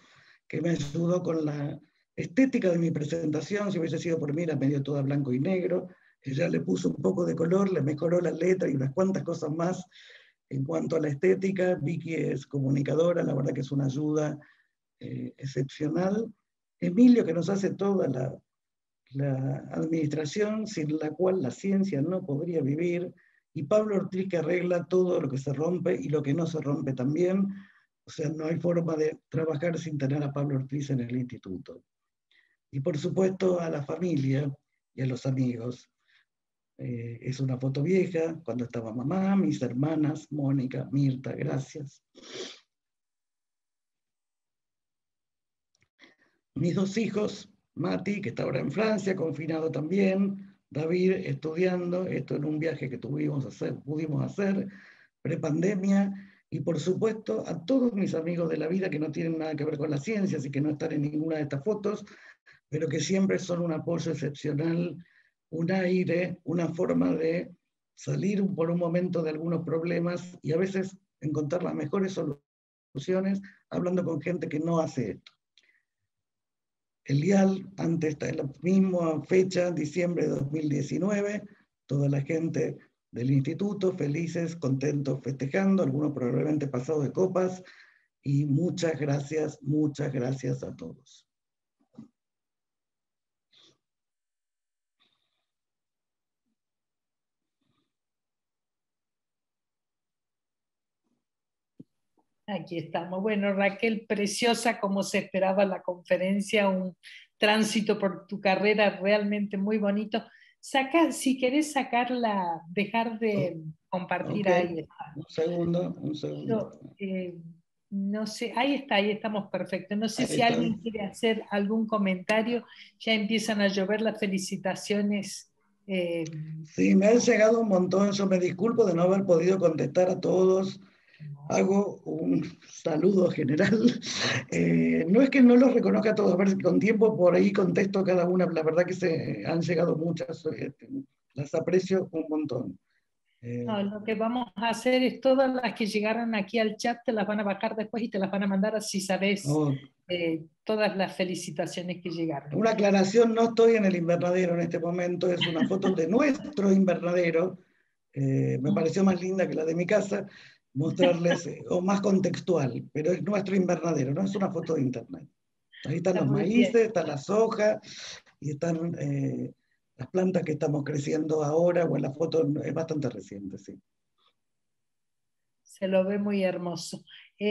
S3: que me ayudó con la estética de mi presentación. Si hubiese sido por mí, era medio toda blanco y negro. Ella le puso un poco de color, le mejoró la letra y unas cuantas cosas más. En cuanto a la estética, Vicky es comunicadora, la verdad que es una ayuda excepcional. Emilio, que nos hace toda la administración, sin la cual la ciencia no podría vivir, y Pablo Ortiz, que arregla todo lo que se rompe y lo que no se rompe también. O sea, no hay forma de trabajar sin tener a Pablo Ortiz en el instituto. Y por supuesto a la familia y a los amigos. Es una foto vieja, cuando estaba mamá, mis hermanas, Mónica, Mirta, gracias. Mis dos hijos, Mati, que está ahora en Francia, confinado también, David estudiando, esto en un viaje que pudimos hacer, prepandemia, y por supuesto a todos mis amigos de la vida que no tienen nada que ver con la ciencia, así que no están en ninguna de estas fotos, pero que siempre son un apoyo excepcional, un aire, una forma de salir por un momento de algunos problemas y a veces encontrar las mejores soluciones hablando con gente que no hace esto. El IAL, antes de la misma fecha, diciembre de 2019, toda la gente del instituto, felices, contentos, festejando, algunos probablemente pasados de copas, y muchas gracias a todos.
S1: Aquí estamos. Bueno, Raquel, preciosa como se esperaba la conferencia, un tránsito por tu carrera realmente muy bonito. Si querés sacarla, dejar de compartir
S3: Okay.
S1: ahí.
S3: Un segundo.
S1: No sé, ahí estamos perfectos. No sé
S3: Ahí
S1: si
S3: está.
S1: alguien quiere hacer algún comentario, ya empiezan a llover las felicitaciones.
S3: Sí, me han llegado un montón, yo me disculpo de no haber podido contestar a todos. Hago un saludo general. No es que no los reconozca a todos, a ver si con tiempo por ahí contesto cada una. La verdad que se han llegado muchas, las aprecio un montón.
S1: No, lo que vamos a hacer es todas las que llegaron aquí al chat, te las van a bajar después y te las van a mandar así sabes todas las felicitaciones que llegaron.
S3: Una aclaración, no estoy en el invernadero en este momento, es una foto de nuestro invernadero. Me pareció más linda que la de mi casa, mostrarles, o más contextual, pero es nuestro invernadero, no es una foto de internet. Ahí están los maíces, está la soja, y están las plantas que estamos creciendo ahora, o en la foto es bastante reciente, sí.
S1: Se lo ve muy hermoso.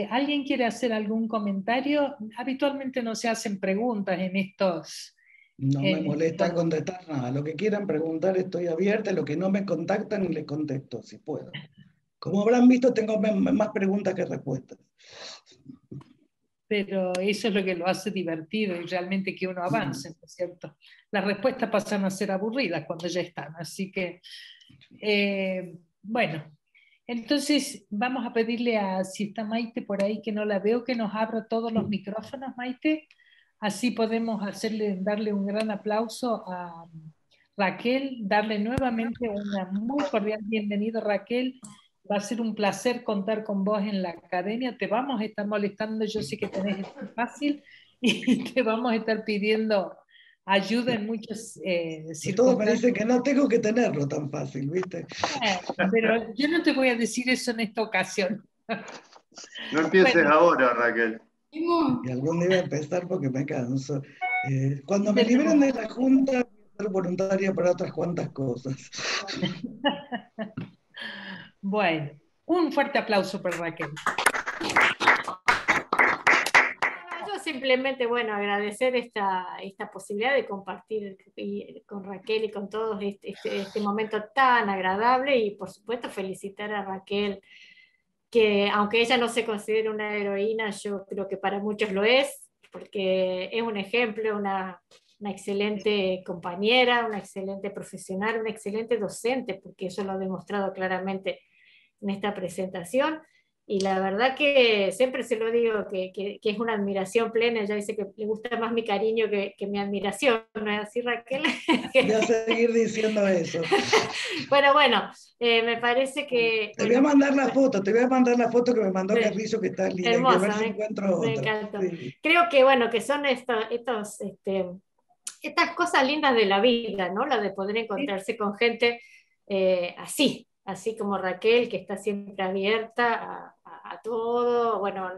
S1: ¿Alguien quiere hacer algún comentario? Habitualmente no se hacen preguntas en estos...
S3: No me molesta contestar nada. Lo que quieran preguntar estoy abierta, lo que no me contactan les contesto, si puedo. Como habrán visto, tengo más preguntas que respuestas.
S1: Pero eso es lo que lo hace divertido y realmente que uno avance, ¿no es cierto? Las respuestas pasan a ser aburridas cuando ya están, así que, bueno, entonces vamos a pedirle a, si está Maite por ahí, que no la veo, que nos abra todos los micrófonos, Maite, así podemos darle un gran aplauso a Raquel, darle nuevamente una muy cordial bienvenida, Raquel. Va a ser un placer contar con vos en la academia. Te vamos a estar molestando, yo sé que tenés esto fácil y te vamos a estar pidiendo ayuda en muchas circunstancias.
S3: Todos me dicen que no tengo que tenerlo tan fácil, ¿viste?
S1: Pero yo no te voy a decir eso en esta ocasión.
S2: No empieces ahora, Raquel.
S3: Y algún día voy a empezar porque me canso. Cuando me liberen de la Junta, voy a ser voluntaria para otras cuantas cosas.
S1: Bueno, un fuerte aplauso para Raquel.
S4: Yo simplemente, bueno, agradecer esta posibilidad de compartir con Raquel y con todos este momento tan agradable y por supuesto felicitar a Raquel, que aunque ella no se considere una heroína, yo creo que para muchos lo es, porque es un ejemplo, una excelente compañera, una excelente profesional, una excelente docente, porque eso lo ha demostrado claramente en esta presentación. y la verdad que siempre se lo digo, que es una admiración plena. Ella dice que le gusta más mi cariño que mi admiración, ¿no es así, Raquel?
S3: Voy a seguir diciendo eso.
S4: Bueno, me parece que...
S3: Te voy a mandar la foto, te voy a mandar la foto que me mandó
S4: Sí.
S3: Carrillo, que está linda,
S4: Hermosa,
S3: que ver si encuentro
S4: me
S3: otra.
S4: encantó.
S3: Sí.
S4: Creo que, bueno, que son estas cosas lindas de la vida, ¿no? La de poder encontrarse con gente así como Raquel, que está siempre abierta a todo. Bueno,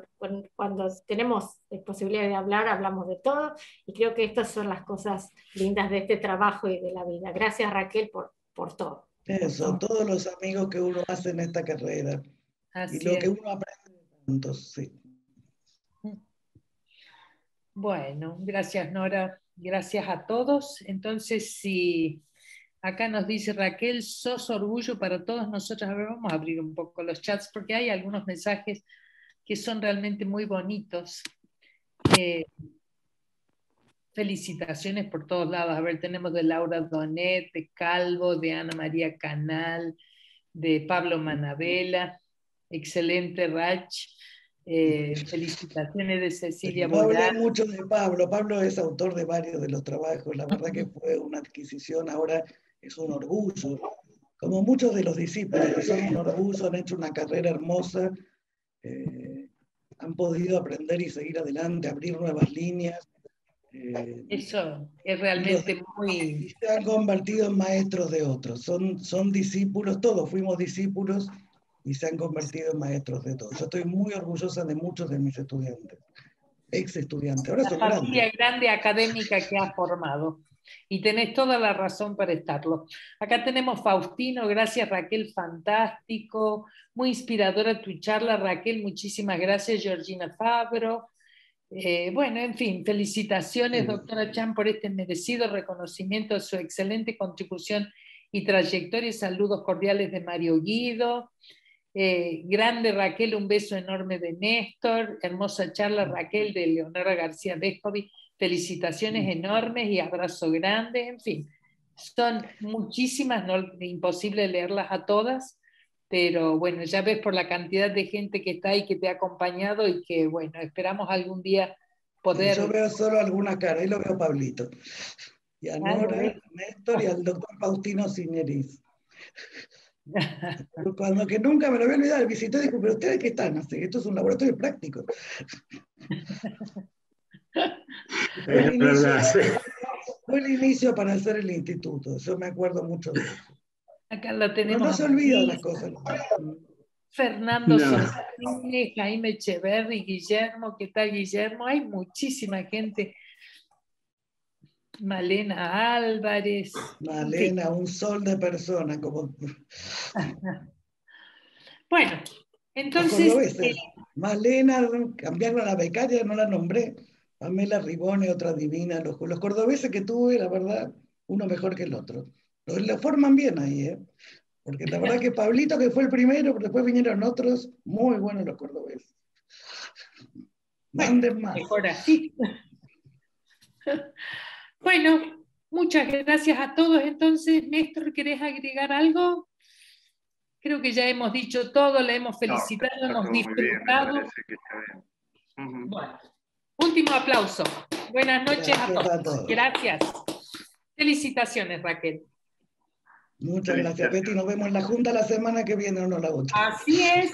S4: cuando tenemos posibilidad de hablar, hablamos de todo, y creo que estas son las cosas lindas de este trabajo y de la vida. Gracias, Raquel, por todo.
S3: Eso, todos los amigos que uno hace en esta carrera.
S1: Así
S3: Y lo que
S1: es.
S3: uno aprende de tantos, sí.
S1: Bueno, gracias Nora, gracias a todos. Entonces, si acá nos dice Raquel, sos orgullo para todos nosotros. A ver, vamos a abrir un poco los chats porque hay algunos mensajes que son realmente muy bonitos. Felicitaciones por todos lados. A ver, tenemos de Laura Donet, de Calvo, de Ana María Canal, de Pablo Manabela. Excelente, Rach. Felicitaciones de Cecilia
S3: No hablé
S1: Borán.
S3: mucho de Pablo. Pablo es autor de varios de los trabajos. La verdad que fue una adquisición, ahora es un orgullo. Como muchos de los discípulos que son un orgullo, han hecho una carrera hermosa, han podido aprender y seguir adelante, abrir nuevas líneas.
S1: Eso es realmente muy...
S3: Y se han convertido en maestros de otros. Son discípulos, todos fuimos discípulos y se han convertido en maestros de todos. Yo estoy muy orgullosa de muchos de mis estudiantes, ex estudiantes. Ahora son
S1: la familia
S3: grandes.
S1: grande académica que has formado. Y tenés toda la razón para estarlo. Acá tenemos Faustino, gracias Raquel, fantástico. Muy inspiradora tu charla, Raquel, muchísimas gracias, Georgina Fabro. Bueno, en fin, felicitaciones, doctora Chan, por este merecido reconocimiento de su excelente contribución y trayectoria. Saludos cordiales de Mario Guido. Grande Raquel, un beso enorme de Néstor. Hermosa charla, Raquel, de Leonora García Vescovi. Felicitaciones enormes y abrazo grande. En fin, son muchísimas, no, imposible leerlas a todas. Pero bueno, ya ves por la cantidad de gente que está ahí, que te ha acompañado y que, bueno, esperamos algún día poder...
S3: Yo veo solo alguna cara, ahí lo veo a Pablito. Y a Nora, a Néstor y al doctor Faustino Ciñeriz. Cuando que nunca me lo había olvidado, visité y dijo, pero ustedes qué están haciendo, esto es un laboratorio práctico. Fue el inicio para hacer el instituto, yo me acuerdo mucho de eso.
S1: Acá lo
S3: Pero
S1: tenemos.
S3: no se olvidan las cosas.
S1: Fernando Solís, Jaime Echeverri, Guillermo, ¿qué tal Guillermo? Hay muchísima gente. Malena Álvarez.
S3: Malena, un sol de persona. Como...
S1: Bueno, entonces...
S3: Malena, cambiaron a la becaria, no la nombré. Pamela Ribone, otra divina. Los cordobeses que tuve, la verdad, uno mejor que el otro. Lo forman bien ahí, ¿eh? Porque la verdad que Pablito, que fue el primero, pero después vinieron otros, muy buenos los cordobeses. Manden más.
S1: Mejor así. Bueno, muchas gracias a todos. Entonces, Néstor, ¿querés agregar algo? Creo que ya hemos dicho todo, le hemos felicitado, hemos disfrutado.
S2: Muy bien, me parece que está bien.
S1: Bueno, último aplauso. Buenas noches a todos. Gracias. Felicitaciones, Raquel.
S3: Muchas gracias, Betty. Nos vemos en la Junta la semana que viene o no la otra.
S1: Así es.